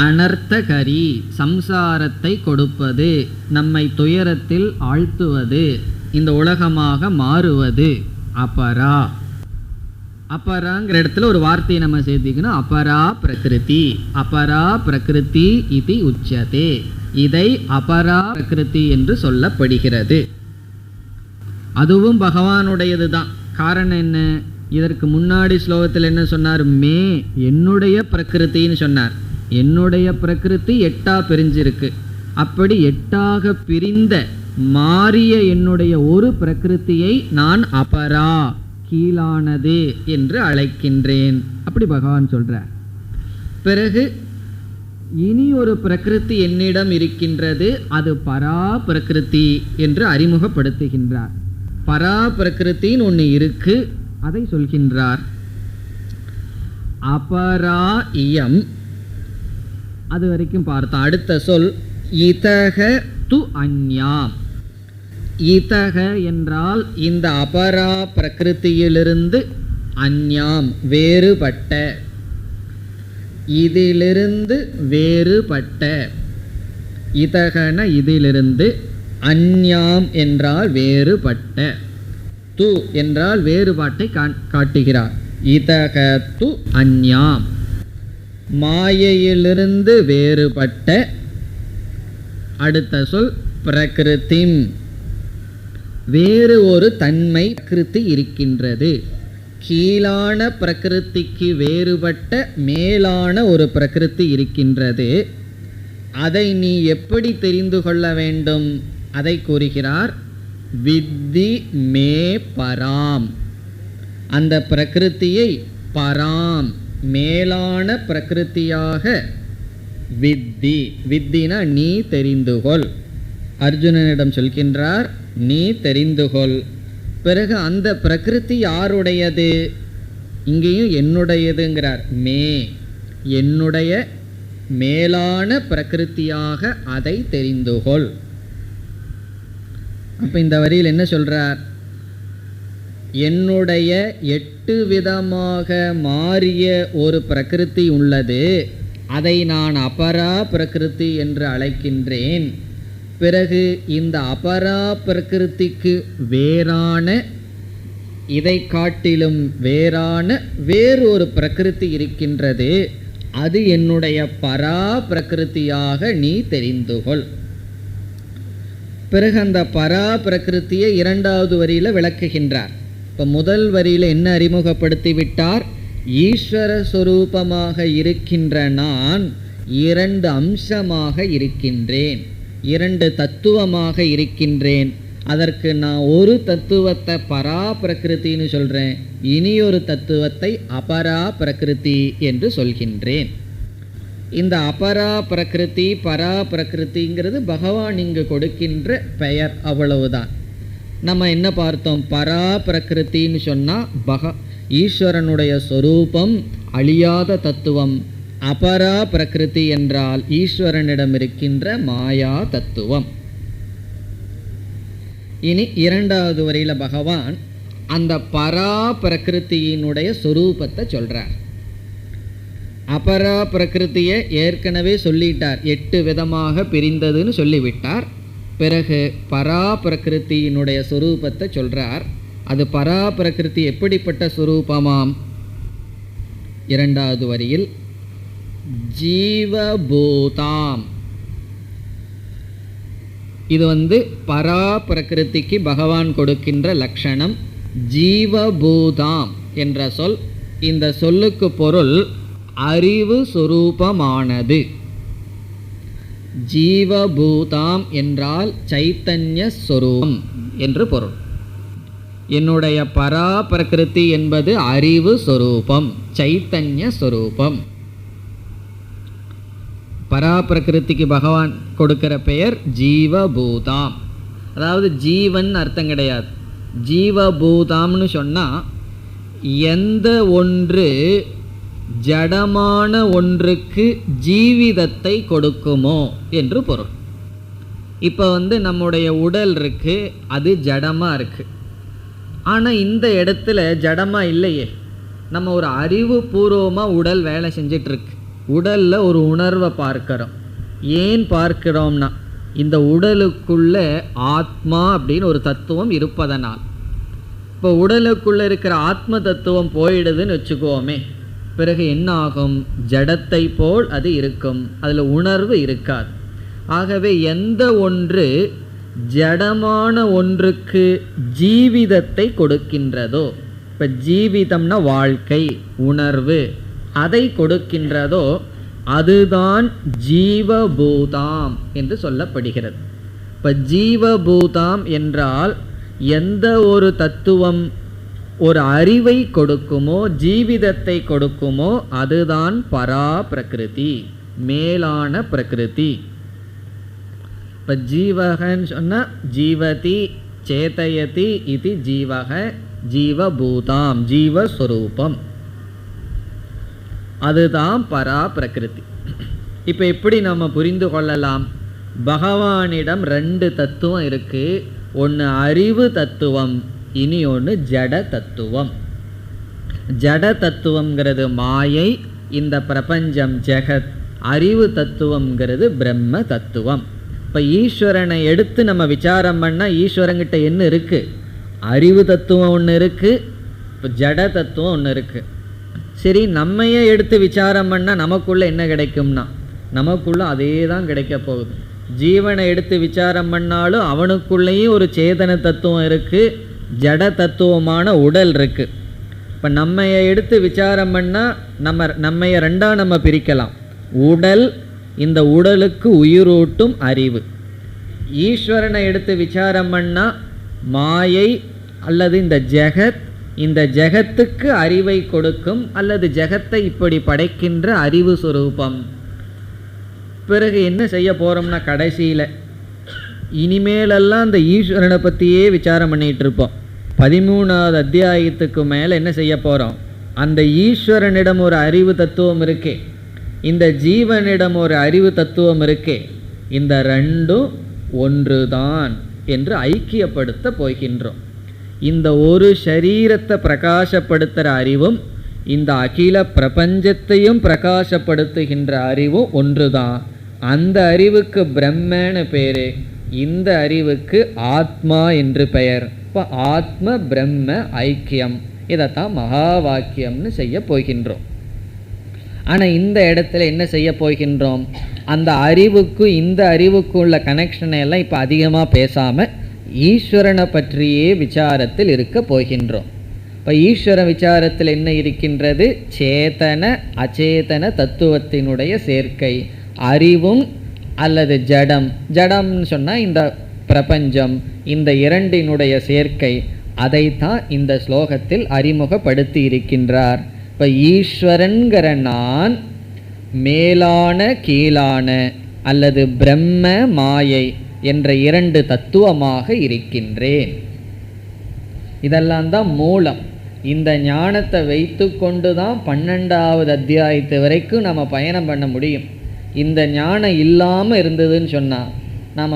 அனர்த்தகரி, சம்சாரத்தை கொடுப்பது, நம்மை துயரத்தில் ஆழ்த்துவது, இந்த உலகமாக மாறுவது அபரா. அபராங்கிற இடத்துல ஒரு வார்த்தையை நம்ம சேர்த்திக்கணும். அபரா பிரகிருதி. அபரா பிரகிருதி இது உச்சதே. இதை அபரா பிரகிருதி என்று சொல்லப்படுகிறது. அதுவும் பகவானுடையது தான். காரணம் என்ன? இதற்கு முன்னாடி ஸ்லோகத்தில் என்ன சொன்னார்? மே என்னுடைய பிரகிருத்தின்னு சொன்னார். என்னுடைய பிரகிருதி 8ஆ பிரிஞ்சிருக்கு. அப்படி 8ஆக பிரிந்த மாறிய என்னுடைய ஒரு பிரகிருதியை நான் அபரா கீழானது என்று அழைக்கின்றேன். அப்படி பகவான் சொல்றார். பிறகு இனி ஒரு பிரகிருதி என்னிடம் இருக்கின்றது, அது பரா பிரகிருதி என்று அறிமுகப்படுத்துகின்றார். பரா பிரகிருத்தின்னு ஒன்று இருக்கு, அதை சொல்கின்றார். அபரா இயம், அது வரைக்கும் பார்த்தோம். அடுத்த சொல் இதக து அந்யாம். இதக என்றால் இந்த அபரா பிரகிருதியிலிருந்து, அந்யாம் வேறுபட்ட, இதிலிருந்து வேறுபட்ட. இதகன இதிலிருந்து, அந்யாம் என்றால் வேறுபட்ட, து என்றால் வேறுபாட்டை காட்டுகிறார். இதக து அந்யாம், மாயையிலிருந்து வேறுபட்ட. அடுத்த சொல் பிரகிருதிம், வேறு ஒரு தன்மை பிரகிருதி இருக்கின்றது. கீழான பிரகிருதிக்கு வேறுபட்ட மேலான ஒரு பிரகிருதி இருக்கின்றது. அதை நீ எப்படி தெரிந்து கொள்ள வேண்டும்? அதை கூறுகிறார். வித்தி மே பராம். அந்த பிரகிருதியை பராம் மேலான பிரகிருதியாக வித்தி. வித்தினா நீ தெரிந்துகொள். அர்ஜுனனிடம் சொல்கின்றார், நீ தெரிந்துகொள். பிறகு அந்த பிரகிருதி யாருடையது? இங்கேயும் என்னுடையதுங்கிறார். மே என்னுடைய மேலான பிரகிருதியாக அதை தெரிந்துகொள். அப்போ இந்த வரியில் என்ன சொல்றார்? என்னுடைய 8 விதமாக மாறிய ஒரு பிரகிருதி உள்ளது, அதை நான் அபரா பிரகிருதி என்று அழைக்கின்றேன். பிறகு இந்த அபரா பிரகிருதிக்கு வேறான இதை காட்டிலும் வேறு ஒரு பிரகிருதி இருக்கின்றது, அது என்னுடைய பரா பிரகிருதியாக நீ தெரிந்துகொள். பிறகு அந்த பரா பிரகிருதியை இரண்டாவது வரியில விளக்குகின்றார். இப்போ முதல் வரியில என்ன அறிமுகப்படுத்தி விட்டார்? ஈஸ்வர சொரூபமாக இருக்கின்ற நான் இரண்டு அம்சமாக இருக்கின்றேன், இரண்டு தத்துவமாக இருக்கின்றேன். அதற்கு நான் ஒரு தத்துவத்தை பரா பிரகிருத்தின்னு சொல்கிறேன், இனியொரு தத்துவத்தை அபரா பிரகிருதி என்று சொல்கின்றேன். இந்த அபரா பிரகிருதி பரா பிரகிருதிங்கிறது பகவான் இங்கு கொடுக்கின்ற பெயர், அவ்வளவுதான். நம்ம என்ன பார்த்தோம்? பரா பிரகிருத்தின்னு சொன்னால் ஈஸ்வரனுடைய சொரூபம் அழியாத தத்துவம். அபரா பிரகிருதி என்றால் ஈஸ்வரனிடம் இருக்கின்ற மாயா தத்துவம். இனி இரண்டாவது வரியில பகவான் அந்த பரா பிரகிருதியினுடைய சொரூபத்தை சொல்றார். அபரா பிரகிருதியை ஏற்கனவே சொல்லிட்டார், 8 விதமாக பிரிந்ததுன்னு சொல்லிவிட்டார். பிறகு பரா பிரகிருதியினுடைய சொரூபத்தை சொல்றார். அது பரா பிரகிருதி எப்படிப்பட்ட சொரூபமாம்? இரண்டாவது வரியில் ஜீவபூதாம். இது பரா பிரகிருதிக்கு பகவான் கொடுக்கின்ற லட்சணம். ஜீவபூதாம் என்ற சொல், இந்த சொல்லுக்கு பொருள் அறிவு சொரூபமானது. ஜீவபூதாம் என்றால் சைத்தன்ய சொரூபம் என்று பொருள். என்னுடைய பரா பிரகிருதி என்பது அறிவு சொரூபம், சைத்தன்ய சொரூபம். பரா பிரகிருதிக்கு பகவான் கொடுக்கிற பெயர் ஜீவபூதாம். அதாவது ஜீவன் அர்த்தம் கிடையாது. ஜீவபூதாம்னு சொன்னால் எந்த ஒன்று ஜடமான ஒன்றுக்கு ஜீவிதத்தை கொடுக்குமோ என்று பொருள். இப்போ நம்முடைய உடல் இருக்கு, அது ஜடமாக இருக்கு. ஆனால் இந்த இடத்துல ஜடமாக இல்லையே, நம்ம ஒரு அறிவுபூர்வமாக உடல் வேலை செஞ்சிட்ருக்கு. உடலில் ஒரு உணர்வை பார்க்கிறோம். ஏன் பார்க்கிறோம்னா இந்த உடலுக்குள்ள ஆத்மா அப்படின்னு ஒரு தத்துவம் இருப்பதனால். இப்போ உடலுக்குள்ளே இருக்கிற ஆத்ம தத்துவம் போயிடுதுன்னு வச்சுக்கோமே, பிறகு என்ன ஆகும்? ஜடத்தை போல் அது இருக்கும், அதில் உணர்வு இருக்காது. ஆகவே எந்த ஒன்று ஜடமான ஒன்றுக்கு ஜீவிதத்தை கொடுக்கின்றதோ, இப்போ ஜீவிதம்னா வாழ்க்கை, உணர்வு, அதை கொடுக்கின்றதோ அதுதான் ஜீவபூதாம் என்று சொல்லப்படுகிறது. இப்போ ஜீவபூதாம் என்றால் எந்த ஒரு தத்துவம் ஒரு அறிவை கொடுக்குமோ, ஜீவிதத்தை கொடுக்குமோ, அதுதான் பரா பிரகிருதி, மேலான பிரகிருதி. இப்போ ஜீவகன்னு சொன்னால் ஜீவதி சேதயதி இது ஜீவக, ஜீவபூதாம், ஜீவஸ்வரூபம், அதுதான் பரா பிரகிருதி. இப்போ எப்படி நம்ம புரிந்து கொள்ளலாம்? பகவானிடம் 2 தத்துவம் இருக்கு. ஒன்று அறிவு தத்துவம், இனி ஒன்று ஜட தத்துவம். ஜட தத்துவங்கிறது மாயை, இந்த பிரபஞ்சம் ஜெகத். அறிவு தத்துவங்கிறது பிரம்ம தத்துவம். இப்போ ஈஸ்வரனை எடுத்து நம்ம விசாரம் பண்ணால் ஈஸ்வரங்கிட்ட என்ன இருக்குது? அறிவு தத்துவம் ஒன்று இருக்குது, இப்போ ஜட தத்துவம் ஒன்று இருக்குது. சரி, நம்மையே எடுத்து விசாரம் பண்ணால் நமக்குள்ளே என்ன கிடைக்கும்னா நமக்குள்ளே அதே தான் கிடைக்க போகுது. ஜீவனை எடுத்து விசாரம் பண்ணாலும் அவனுக்குள்ளேயும் ஒரு சேதன தத்துவம் இருக்குது, ஜட தத்துவமான உடல் இருக்குது. இப்போ நம்மையை எடுத்து விசாரம் பண்ணால் நம்மைய 2ஆக நம்ம பிரிக்கலாம். உடல், இந்த உடலுக்கு உயிரூட்டும் அறிவு. ஈஸ்வரனை எடுத்து விசாரம் பண்ணால் மாயை அல்லது இந்த ஜெகத், இந்த ஜெகத்துக்கு அறிவை கொடுக்கும் அல்லது ஜெகத்தை இப்படி படைக்கின்ற அறிவு சுரூபம். பிறகு என்ன செய்ய போகிறோம்னா கடைசியில் இனிமேலெல்லாம் அந்த ஈஸ்வரனை பற்றியே விசாரம் பண்ணிகிட்டு இருப்போம். 13வது அத்தியாயத்துக்கு மேலே என்ன செய்ய போகிறோம்? அந்த ஈஸ்வரனிடம் ஒரு அறிவு தத்துவம் இருக்கே, இந்த ஜீவனிடம் ஒரு அறிவு தத்துவம் இருக்கே, இந்த 2ம் ஒன்றுதான் என்று ஐக்கியப்படுத்த போகின்றோம். இந்த ஒரு சரீரத்தை பிரகாசப்படுத்துகிற அறிவும் இந்த அகில பிரபஞ்சத்தையும் பிரகாசப்படுத்துகின்ற அறிவும் ஒன்றுதான். அந்த அறிவுக்கு பிரம்மன்னு பேர், இந்த அறிவுக்கு ஆத்மா என்று பெயர். இப்போ ஆத்ம பிரம்ம ஐக்கியம், இதைத்தான் மகா வாக்கியம்னு செய்ய போகின்றோம். ஆனால் இந்த இடத்துல என்ன செய்ய போகின்றோம், அந்த அறிவுக்கு இந்த அறிவுக்கு உள்ள கனெக்ஷனை எல்லாம் இப்போ அதிகமாக பேசாமல் ஈஸ்வரனை பற்றியே விசாரத்தில் இருக்க போகின்றோம். இப்போ ஈஸ்வர விசாரத்தில் என்ன இருக்கின்றது, சேதன அச்சேதன தத்துவத்தினுடைய சேர்க்கை, அறிவும் அல்லது ஜடம், ஜடம்னு சொன்னால் இந்த பிரபஞ்சம், இந்த இரண்டினுடைய சேர்க்கை, அதைத்தான் இந்த ஸ்லோகத்தில் அறிமுகப்படுத்தி இருக்கின்றார். இப்போ ஈஸ்வரன்கிற நான் மேலான கீழான அல்லது பிரம்ம மாயை என்ற இரண்டு தத்துவமாக இருக்கின்றேன். இதெல்லாம் தான் மூலம். இந்த ஞானத்தை வைத்து கொண்டு தான் 12வது அத்தியாயத்து வரைக்கும் நம்ம பயணம் பண்ண முடியும். இந்த ஞானம் இல்லாமல் இருந்ததுன்னு சொன்னால் நாம்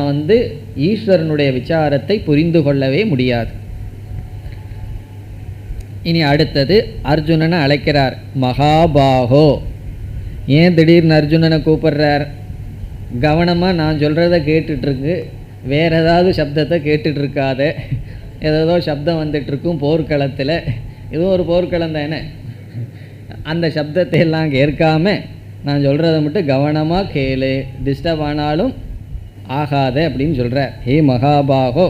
ஈஸ்வரனுடைய விசாரத்தை புரிந்து கொள்ளவே முடியாது. இனி அடுத்தது அர்ஜுனனை அழைக்கிறார். மகாபாகோ, ஏன் திடீர்னு அர்ஜுனனை கூப்பிடுறார், கவனமாக நான் சொல்கிறத கேட்டுட்ருக்கு, வேறு ஏதாவது சப்தத்தை கேட்டுட்ருக்காத. ஏதோ சப்தம் வந்துட்டுருக்கும் போர்க்களத்தில், ஏதோ ஒரு போர்க்களம் தானே, அந்த சப்தத்தை எல்லாம் கேட்காம நான் சொல்கிறத மட்டும் கவனமாக கேளு, டிஸ்டர்ப் ஆனாலும் ஆகாத அப்படின்னு சொல்கிறார். ஹே மகாபாகோ,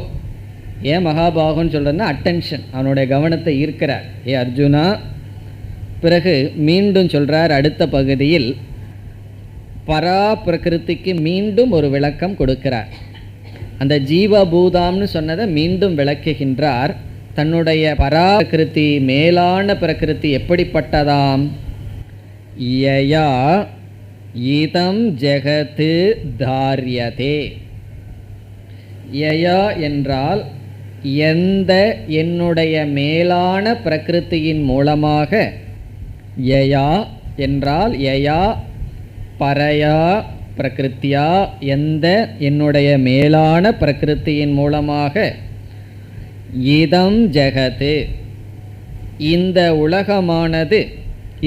ஏன் மகாபாகோன்னு சொல்கிறேன்னா அட்டென்ஷன், அவனுடைய கவனத்தை ஈர்க்கிறார். ஏ அர்ஜுனா. பிறகு மீண்டும் சொல்கிறார் அடுத்த பகுதியில், பரா பிரகிருதிக்கு மீண்டும் ஒரு விளக்கம் கொடுக்கிறார். அந்த ஜீவபூதாம்னு சொன்னதை மீண்டும் விளக்குகின்றார். தன்னுடைய பராகிருதி மேலான பிரகிருதி எப்படிப்பட்டதாம், யயா இதம் ஜெகத்து தாரியதே. யயா என்றால் எந்த என்னுடைய மேலான பிரகிருதியின் மூலமாக, யயா என்றால் யயா பரயா பிரகிருத்தியா, எந்த என்னுடைய மேலான பிரகிருத்தியின் மூலமாக, இதம் ஜெகத்து இந்த உலகமானது,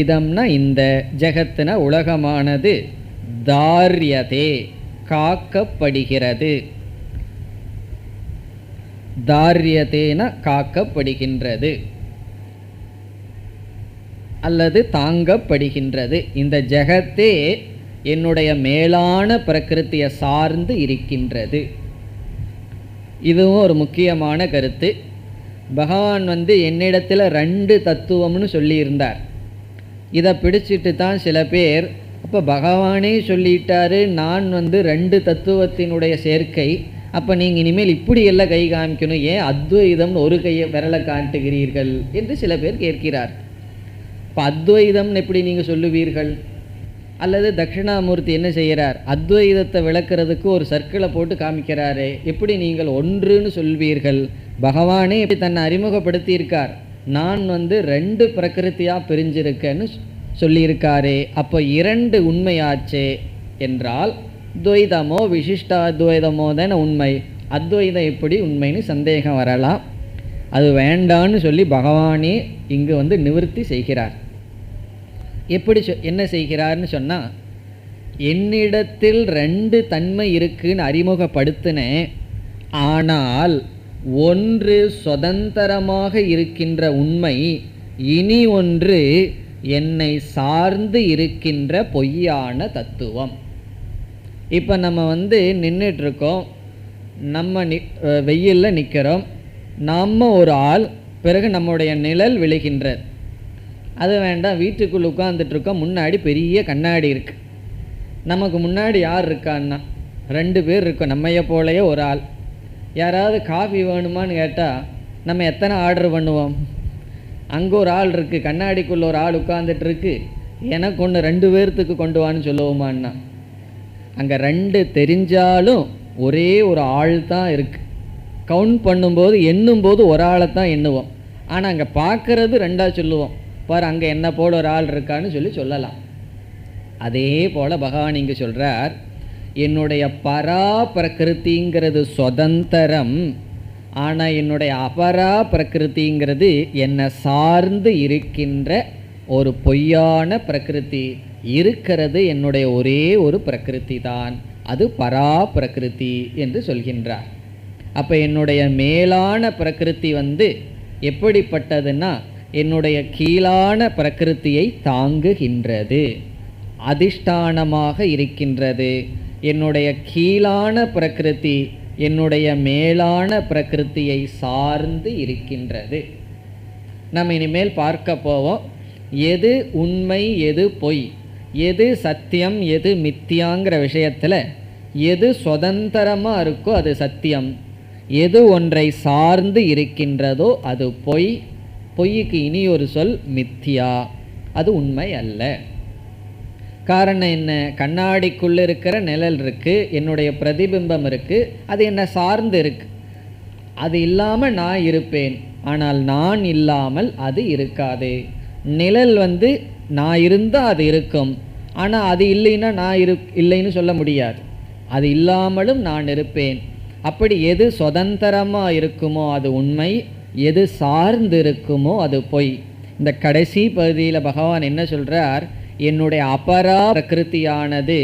இதம்னா இந்த, ஜெகத்துனா உலகமானது, தாரியதே காக்கப்படுகிறது, தாரியதேன காக்கப்படுகின்றது அல்லது தாங்கப்படுகின்றது. இந்த ஜெகத்தே என்னுடைய மேலான பிரகிருத்தியை சார்ந்து இருக்கின்றது. இதுவும் ஒரு முக்கியமான கருத்து. பகவான் என்னிடத்தில் 2 தத்துவம்னு சொல்லியிருந்தார். இதை பிடிச்சிட்டு தான் சில பேர், அப்போ பகவானே சொல்லிட்டாரு நான் 2 தத்துவத்தினுடைய சேர்க்கை, அப்போ நீங்கள் இனிமேல் இப்படி எல்லாம் கை காமிக்கணும், ஏன் அத்வைதம்னு ஒரு கையை விரலை காட்டுகிறீர்கள் என்று சில பேர் கேட்கிறார். இப்போ அத்வைதம்னு எப்படி நீங்கள் சொல்லுவீர்கள்? அல்லது தட்சிணாமூர்த்தி என்ன செய்கிறார், அத்வைதத்தை விளக்குறதுக்கு ஒரு சர்க்கிளை போட்டு காமிக்கிறாரே, எப்படி நீங்கள் ஒன்றுன்னு சொல்வீர்கள்? பகவானே இப்படி தன்னை அறிமுகப்படுத்தியிருக்கார், நான் 2 பிரகிருத்தியாக பிரிஞ்சிருக்கேன்னு சொல்லியிருக்காரே, அப்போ 2 உண்மையாச்சே என்றால் துவைதமோ விசிஷ்டாத்வைதமோ தானே உண்மை, அத்வைதம் எப்படி உண்மைன்னு சந்தேகம் வரலாம். அது வேண்டான்னு சொல்லி பகவானே இங்கு நிவர்த்தி செய்கிறார். எப்படி என்ன செய்கிறார்னு சொன்னால், என்னிடத்தில் 2 தன்மை இருக்குன்னு அறிமுகப்படுத்தினேன், ஆனால் ஒன்று சுதந்திரமாக இருக்கின்ற உண்மை, இனி ஒன்று என்னை சார்ந்து இருக்கின்ற பொய்யான தத்துவம். இப்போ நம்ம நின்றுட்டுருக்கோம், நம்ம வெயிலில் நிற்கிறோம், நம்ம ஒரு ஆள், பிறகு நம்முடைய நிழல் விழுகின்றது. அது வேண்டாம், வீட்டுக்குள்ளே உட்காந்துட்ருக்கோம், முன்னாடி பெரிய கண்ணாடி இருக்குது, நமக்கு முன்னாடி யார் இருக்கான்னா 2 பேர் இருக்கோம், நம்மைய போலையே ஒரு ஆள். யாராவது காஃபி வேணுமான்னு கேட்டால் நம்ம எத்தனை ஆர்டர் பண்ணுவோம்? அங்கே ஒரு ஆள் இருக்குது, கண்ணாடிக்குள்ளே ஒரு ஆள் உட்காந்துட்ருக்கு, எனக்கு ஒன்று 2 பேர்த்துக்கு கொண்டு வான்னு சொல்லுவோமான்னா, அங்கே 2 தெரிஞ்சாலும் ஒரே ஒரு ஆள் தான் இருக்குது. கவுண்ட் பண்ணும்போது எண்ணும்போது ஒரு ஆளை தான் எண்ணுவோம், ஆனால் அங்கே பார்க்குறது 2ஆக சொல்லுவோம். பார் அங்கே என்ன போல் ஒரு ஆள் இருக்கான்னு சொல்லலாம். அதே போல் பகவான் இங்கே சொல்கிறார், என்னுடைய பரா பிரகிருதிங்கிறது சுதந்திரம், ஆனால் என்னுடைய அபரா பிரகிருதிங்கிறது என்னை சார்ந்து இருக்கின்ற ஒரு பொய்யான பிரகிருதி இருக்கிறது. என்னுடைய ஒரே ஒரு பிரகிருதி தான், அது பரா பிரகிருதி என்று சொல்கின்றார். அப்போ என்னுடைய மேலான பிரகிருதி எப்படிப்பட்டதுன்னா என்னுடைய கீழான பிரகிருதியை தாங்குகின்றது, அதிஷ்டானமாக இருக்கின்றது. என்னுடைய கீழான பிரகிருதி என்னுடைய மேலான பிரகிருதியை சார்ந்து இருக்கின்றது. நம்ம இனிமேல் பார்க்க போவோம், எது உண்மை எது பொய், எது சத்தியம் எது மித்தியாங்கிற விஷயத்தில் எது சுதந்திரமாக இருக்கோ அது சத்தியம், எது ஒன்றை சார்ந்து இருக்கின்றதோ அது பொய், பொய்க்கு இனி ஒரு சொல் மித்தியா, அது உண்மை அல்ல. காரணம் என்ன? கண்ணாடிக்குள்ளே இருக்கிற நிழல் இருக்குது, என்னுடைய பிரதிபிம்பம் இருக்குது, அது என்னை சார்ந்து இருக்கு. அது இல்லாமல் நான் இருப்பேன், ஆனால் நான் இல்லாமல் அது இருக்காது. நிழல் நான் இருந்தால் அது இருக்கும், ஆனால் அது இல்லைன்னா நான் இல்லைன்னு சொல்ல முடியாது. அது இல்லாமலும் நான் இருப்பேன். அப்படி எது சுதந்திரமாக இருக்குமோ அது உண்மை, எது சார்ந்து இருக்குமோ அது பொய். இந்த கடைசி பகுதியில் பகவான் என்ன சொல்கிறார்? என்னுடைய அபரா பிரகிருதியானது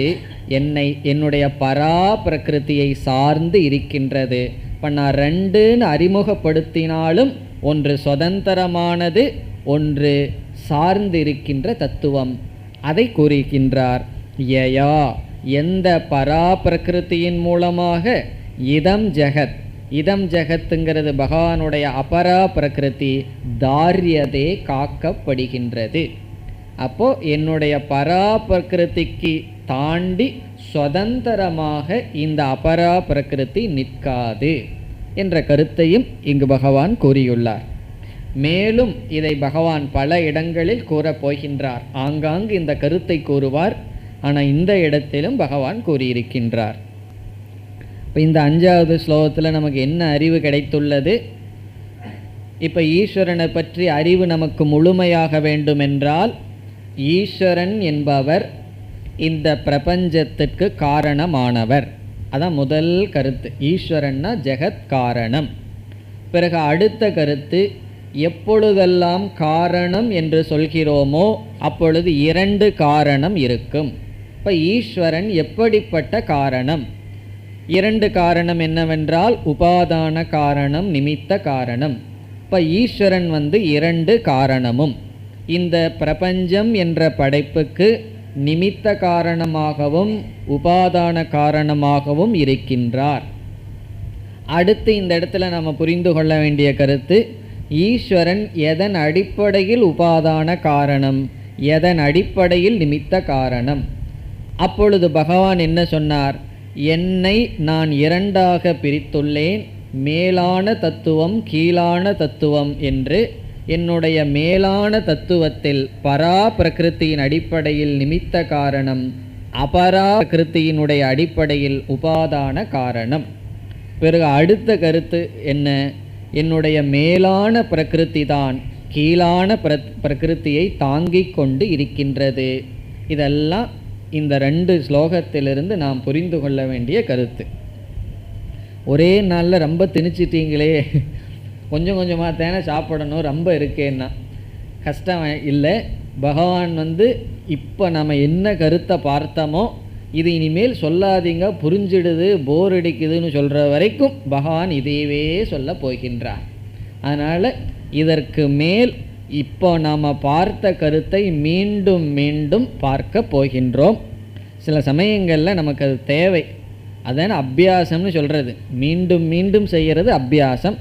என்னுடைய பரா பிரகிருதியை சார்ந்து இருக்கின்றது. இப்போ நான் ரெண்டுன்னு அறிமுகப்படுத்தினாலும் ஒன்று சுதந்திரமானது, ஒன்று சார்ந்து இருக்கின்ற தத்துவம், அதை கூறுகின்றார். யயா, எந்த பரா பிரகிருதியின் மூலமாக இதம் ஜெகத், இதம் ஜெகத்துங்கிறது பகவானுடைய அபரா பிரகிருதி, தாரியதே காக்கப்படுகின்றது. அப்போது என்னுடைய பரா பிரகிருதிக்கு தாண்டி சுதந்திரமாக இந்த அபரா பிரகிருதி நிற்காது என்ற கருத்தையும் இங்கு பகவான் கூறியுள்ளார். மேலும் இதை பகவான் பல இடங்களில் கூறப் போகின்றார். ஆங்காங்கு இந்த கருத்தை கூறுவார், ஆனால் இந்த இடத்திலும் பகவான் கூறியிருக்கின்றார். இப்போ இந்த 5வது ஸ்லோகத்தில் நமக்கு என்ன அறிவு கிடைத்துள்ளது? இப்போ ஈஸ்வரனை பற்றி அறிவு நமக்கு முழுமையாக வேண்டுமென்றால் ஈஸ்வரன் என்பவர் இந்த பிரபஞ்சத்திற்கு காரணமானவர். அதான் முதல் கருத்து. ஈஸ்வரன்னா ஜெகத் காரணம். பிறகு அடுத்த கருத்து, எப்பொழுதெல்லாம் காரணம் என்று சொல்கிறோமோ அப்பொழுது 2 காரணம் இருக்கும். இப்போ ஈஸ்வரன் எப்படிப்பட்ட காரணம்? 2 காரணம் என்னவென்றால் உபாதான காரணம், நிமித்த காரணம். இப்போ ஈஸ்வரன் 2 காரணமும் இந்த பிரபஞ்சம் என்ற படைப்புக்கு நிமித்த காரணமாகவும் உபாதான காரணமாகவும் இருக்கின்றார். அடுத்து இந்த இடத்துல நம்ம புரிந்து கொள்ள வேண்டிய கருத்து, ஈஸ்வரன் எதன் அடிப்படையில் உபாதான காரணம், எதன் அடிப்படையில் நிமித்த காரணம்? அப்பொழுது பகவான் என்ன சொன்னார்? என்னை நான் 2ஆக பிரித்துள்ளேன், மேலான தத்துவம் கீழான தத்துவம் என்று. என்னுடைய மேலான தத்துவத்தில் பரா பிரகிருத்தியின் அடிப்படையில் நிமித்த காரணம், அபரா பிரகிருத்தியினுடைய அடிப்படையில் உபாதான காரணம். பிறகு அடுத்த கருத்து என்ன? என்னுடைய மேலான பிரகிருதி தான் கீழான பிரகிருத்தியை தாங்கிக் கொண்டு இருக்கின்றது. இதெல்லாம் இந்த 2 ஸ்லோகத்திலிருந்து நாம் புரிந்து கொள்ள வேண்டிய கருத்து. ஒரே நாளில் ரொம்ப திணிச்சிட்டீங்களே, கொஞ்சம் கொஞ்சமாக தானே சாப்பிடணும், ரொம்ப இருக்கேன்னா கஷ்டம் இல்லை. பகவான் இப்போ நம்ம என்ன கருத்தை பார்த்தோமோ இது இனிமேல் சொல்லாதீங்க, புரிஞ்சிடுது, போர் அடிக்குதுன்னு சொல்கிற வரைக்கும் பகவான் இதையவே சொல்ல போகின்றார். அதனால் இதற்கு மேல் இப்போ நாம் பார்த்த கருத்தை மீண்டும் மீண்டும் பார்க்க போகின்றோம். சில சமயங்களில் நமக்கு அது தேவை, அதான அபியாசம்னு சொல்கிறது. மீண்டும் மீண்டும் செய்கிறது அபியாசம்.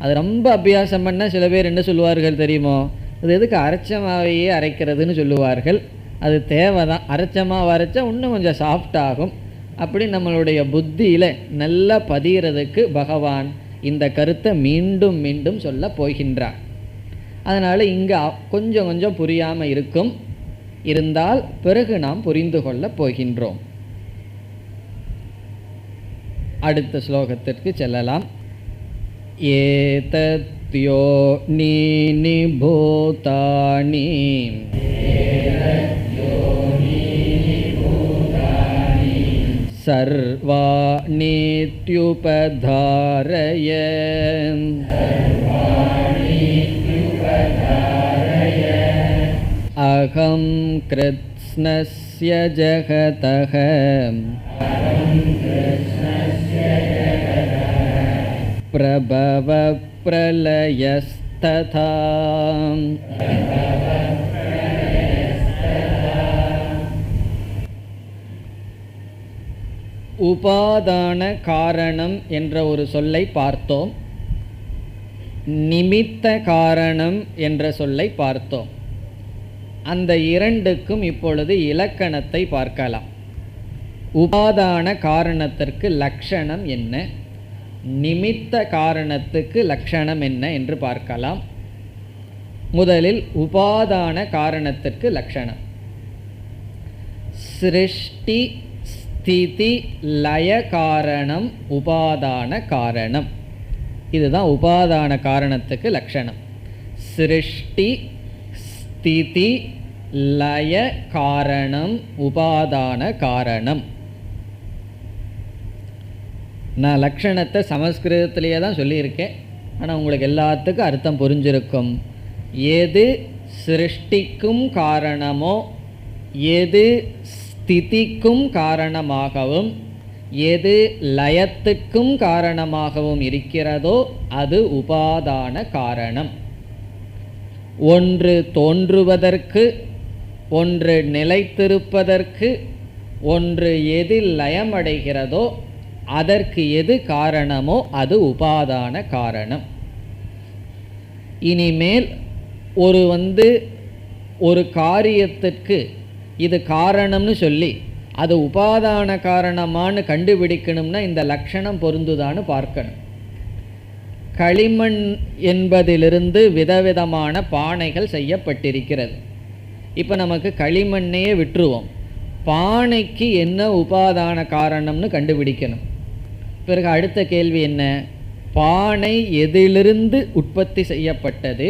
அது ரொம்ப அபியாசம் பண்ணால் சில பேர் என்ன சொல்லுவார்கள் தெரியுமோ, அது எதுக்கு அரைச்சமாவையே அரைக்கிறதுன்னு சொல்லுவார்கள். அது தேவை தான். அரைச்சமாக அரைச்சா இன்னும் கொஞ்சம் சாஃப்டாகும். அப்படி நம்மளுடைய புத்தியில் நல்லா பதிகிறதுக்கு பகவான் இந்த கருத்தை மீண்டும் மீண்டும் சொல்ல போகின்றார். அதனால் இங்கே கொஞ்சம் கொஞ்சம் புரியாமல் இருந்தால் பிறகு நாம் புரிந்து கொள்ள போகின்றோம். அடுத்த ஸ்லோகத்திற்கு செல்லலாம். ஏதத்யோ நீனி பூதானி சர்வாணித்யுபதாரய அகம் கிருத்ஸ்னஸ்ய ஜகதஹ பிரபவ பிரலயஸ்ததா. உபாதான காரணம் என்ற ஒரு சொல்லை பார்த்தோம். நிமித்த காரணம் என்ற சொல்லை பார்த்தோம். அந்த இரண்டுக்கும் இப்பொழுது இலக்கணத்தை பார்க்கலாம். உபாதான காரணத்திற்கு லட்சணம் என்ன, நிமித்த காரணத்துக்கு லட்சணம் என்ன என்று பார்க்கலாம். முதலில் உபாதான காரணத்திற்கு லட்சணம். சிருஷ்டி ஸ்திதி லய காரணம் உபாதான காரணம். இதுதான் உபாதான காரணத்துக்கு லட்சணம். சிருஷ்டி ஸ்திதி லய காரணம் உபாதான காரணம். நான் லட்சணத்தை சமஸ்கிருதத்திலேயே தான் சொல்லியிருக்கேன். ஆனால் உங்களுக்கு எல்லாத்துக்கும் அர்த்தம் புரிஞ்சிருக்கும். எது சிருஷ்டிக்கும் காரணமோ, எது ஸ்திதிக்கும் காரணமாகவும், எது லயத்துக்கும் காரணமாகவும் இருக்கிறதோ அது உபாதான காரணம். ஒன்று தோன்றுவதற்கு, ஒன்று நிலைத்திருப்பதற்கு, ஒன்று எதில் லயமடைகிறதோ அதற்கு எது காரணமோ அது உபாதான காரணம். இனிமேல் ஒரு காரியத்திற்கு இது காரணம்னு சொல்லி அது உபாதான காரணமானு கண்டுபிடிக்கணும்னா இந்த லட்சணம் பொருந்துதான்னு பார்க்கணும். களிமண் என்பதிலிருந்து விதவிதமான பானைகள் செய்யப்பட்டிருக்கிறது. இப்போ நமக்கு களிமண்ணையே விட்டுருவோம். பானைக்கு என்ன உபாதான காரணம்னு கண்டுபிடிக்கணும். பிறகு அடுத்த கேள்வி என்ன, பானை எதிலிருந்து உற்பத்தி செய்யப்பட்டது,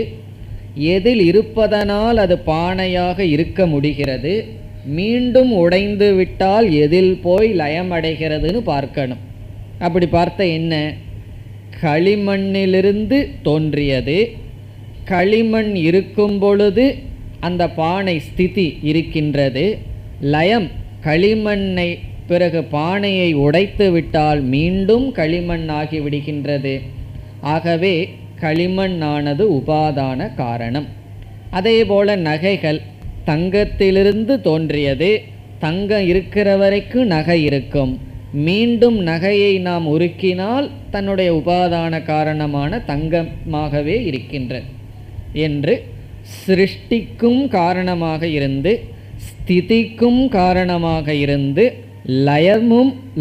எதில் இருப்பதனால் அது பானையாக இருக்க முடிகிறது, மீண்டும் உடைந்து விட்டால் எதில் போய் லயமடைகிறதுன்னு பார்க்கணும். அப்படி பார்த்த என்ன, களிமண்ணிலிருந்து தோன்றியது, களிமண் இருக்கும் பொழுது அந்த பானை ஸ்திதி இருக்கின்றது, லயம் களிமண்ணை பிறகு பானையை உடைத்து விட்டால் மீண்டும் களிமண் ஆகிவிடுகின்றது. ஆகவே களிமண்ணானது உபாதான காரணம். அதேபோல நகைகள் தங்கத்திலிருந்து தோன்றியது, தங்கம் இருக்கிற வரைக்கும் நகை இருக்கும், மீண்டும் நகையை நாம் உருக்கினால் தன்னுடைய உபாதான காரணமான தங்கமாகவே இருக்கின்றது என்று சிருஷ்டிக்கும் காரணமாக இருந்து, ஸ்திதிக்கும் காரணமாக இருந்து,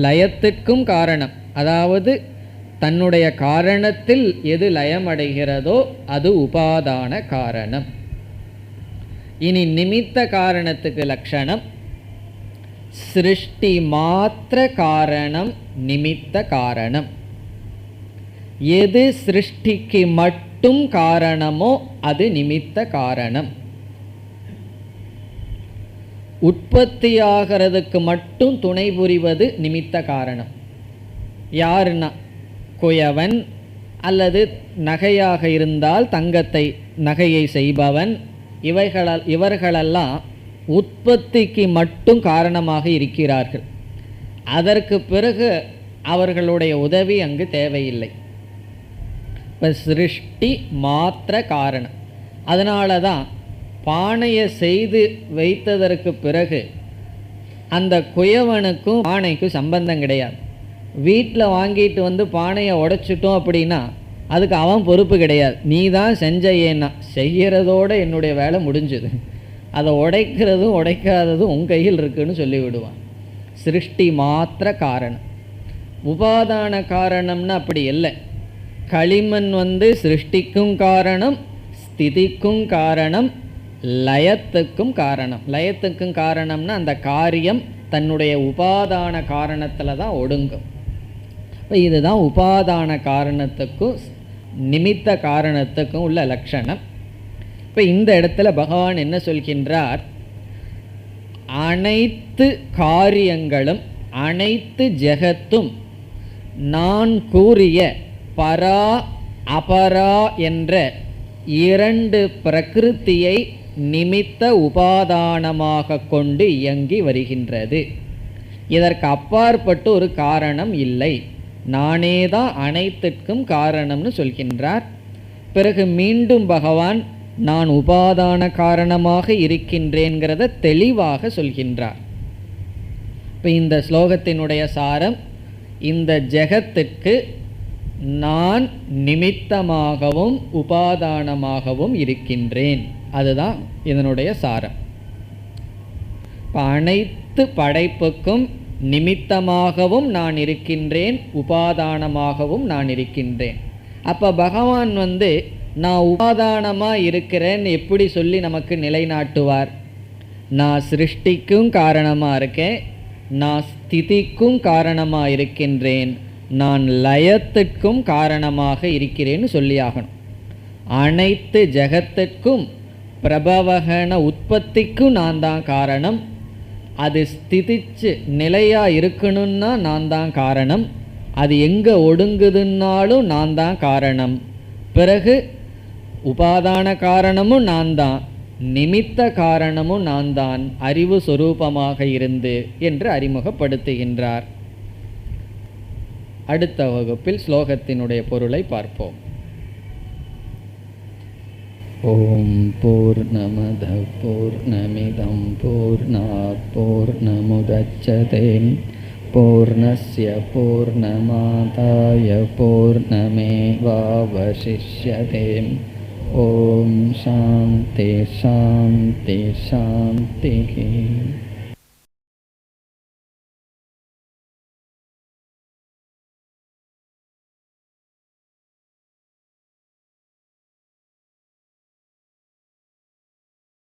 லயத்துக்கும் காரணம், அதாவது தன்னுடைய காரணத்தில் எது லயமடைகிறதோ அது உபாதான காரணம். இனி நிமித்த காரணத்துக்கு லட்சணம். சிருஷ்டி மாத்திர காரணம் நிமித்த காரணம். எது சிருஷ்டிக்கு மட்டும் காரணமோ அது நிமித்த காரணம். உற்பத்தியாகிறதுக்கு மட்டும் துணை புரிவது நிமித்த காரணம். யாருன்னா குயவன், அல்லது நகையாக இருந்தால் நகையை செய்பவன், இவர்களெல்லாம் உற்பத்திக்கு மட்டும் காரணமாக இருக்கிறார்கள். அதற்கு பிறகு அவர்களுடைய உதவி அங்கு தேவையில்லை. இப்போ சிருஷ்டி மாத்திர காரணம். அதனால தான் பானையை செய்து வைத்ததற்கு பிறகு அந்த குயவனுக்கும் பானைக்கும் சம்பந்தம் கிடையாது. வீட்டில் வாங்கிட்டு வந்து பானையை உடைச்சிட்டோம் அப்படின்னா அதுக்கு அவன் பொறுப்பு கிடையாது. நீ தான் செஞ்ச, ஏன்னா செய்கிறதோடு என்னுடைய வேலை முடிஞ்சுது, அதை உடைக்கிறதும் உடைக்காததும் உன் கையில் இருக்குன்னு சொல்லிவிடுவான். சிருஷ்டி மாத்திர காரணம். உபாதான காரணம்னா அப்படி இல்லை. களிமண் சிருஷ்டிக்கும் காரணம், ஸ்திதிக்கும் காரணம், லயத்துக்கும் காரணம். லயத்துக்கும் காரணம்னா அந்த காரியம் தன்னுடைய உபாதான காரணத்தில் தான் ஒடுங்கும். இப்போ இதுதான் உபாதான காரணத்துக்கும் நிமித்த காரணத்துக்கும் உள்ள லட்சணம். இப்போ இந்த இடத்துல பகவான் என்ன சொல்கின்றார், அனைத்து காரியங்களும் அனைத்து ஜெகத்தும் நான் கூறிய பரா அபரா என்ற இரண்டு பிரகிருத்தியை நிமித்த உபாதானமாக கொண்டு இயங்கி வருகின்றது. இதற்கு அப்பாற்பட்டு ஒரு காரணம் இல்லை. நானே தான் அனைத்திற்கும் காரணம்னு சொல்கின்றார். பிறகு மீண்டும் பகவான் நான் உபாதான காரணமாக இருக்கின்றேங்கிறத தெளிவாக சொல்கின்றார். இப்போ இந்த ஸ்லோகத்தினுடைய சாரம், இந்த ஜெகத்துக்கு நான் நிமித்தமாகவும் உபாதானமாகவும் இருக்கின்றேன், அதுதான் இதனுடைய சாரம். இப்போ அனைத்து படைப்புக்கும் நிமித்தமாகவும் நான் இருக்கின்றேன், உபாதானமாகவும் நான் இருக்கின்றேன். அப்போ பகவான் நான் உபாதானமாக இருக்கிறேன்னு எப்படி சொல்லி நமக்கு நிலைநாட்டுவார்? நான் சிருஷ்டிக்கும் காரணமாக இருக்கேன், நான் ஸ்திதிக்கும் காரணமாக இருக்கின்றேன், நான் லயத்துக்கும் காரணமாக இருக்கிறேன்னு சொல்லியாகணும். அனைத்து ஜெகத்துக்கும் பிரபவகன உற்பத்திக்கும் நான் தான் காரணம், அது ஸ்திதிச்சு நிலையாக இருக்கணும்னா நான் தான் காரணம், அது எங்கே ஒடுங்குதுன்னாலும் நான் தான் காரணம், பிறகு உபாதான காரணமும் நான் தான், நிமித்த காரணமும் நான் தான், அறிவு சொரூபமாக இருந்து என்று அறிமுகப்படுத்துகின்றார். அடுத்த வகுப்பில் ஸ்லோகத்தினுடைய பொருளை பார்ப்போம். ஓம் பூர்ணமத பூர்ணமிதம் பூர்ணாத் பூர்ணமுதச்யதே பூர்ணஸ்ய பூர்ணமாதாய பூர்ணமேவாவசிஷ்யதே. ஓம் சாந்தி சாந்தி சாந்தி.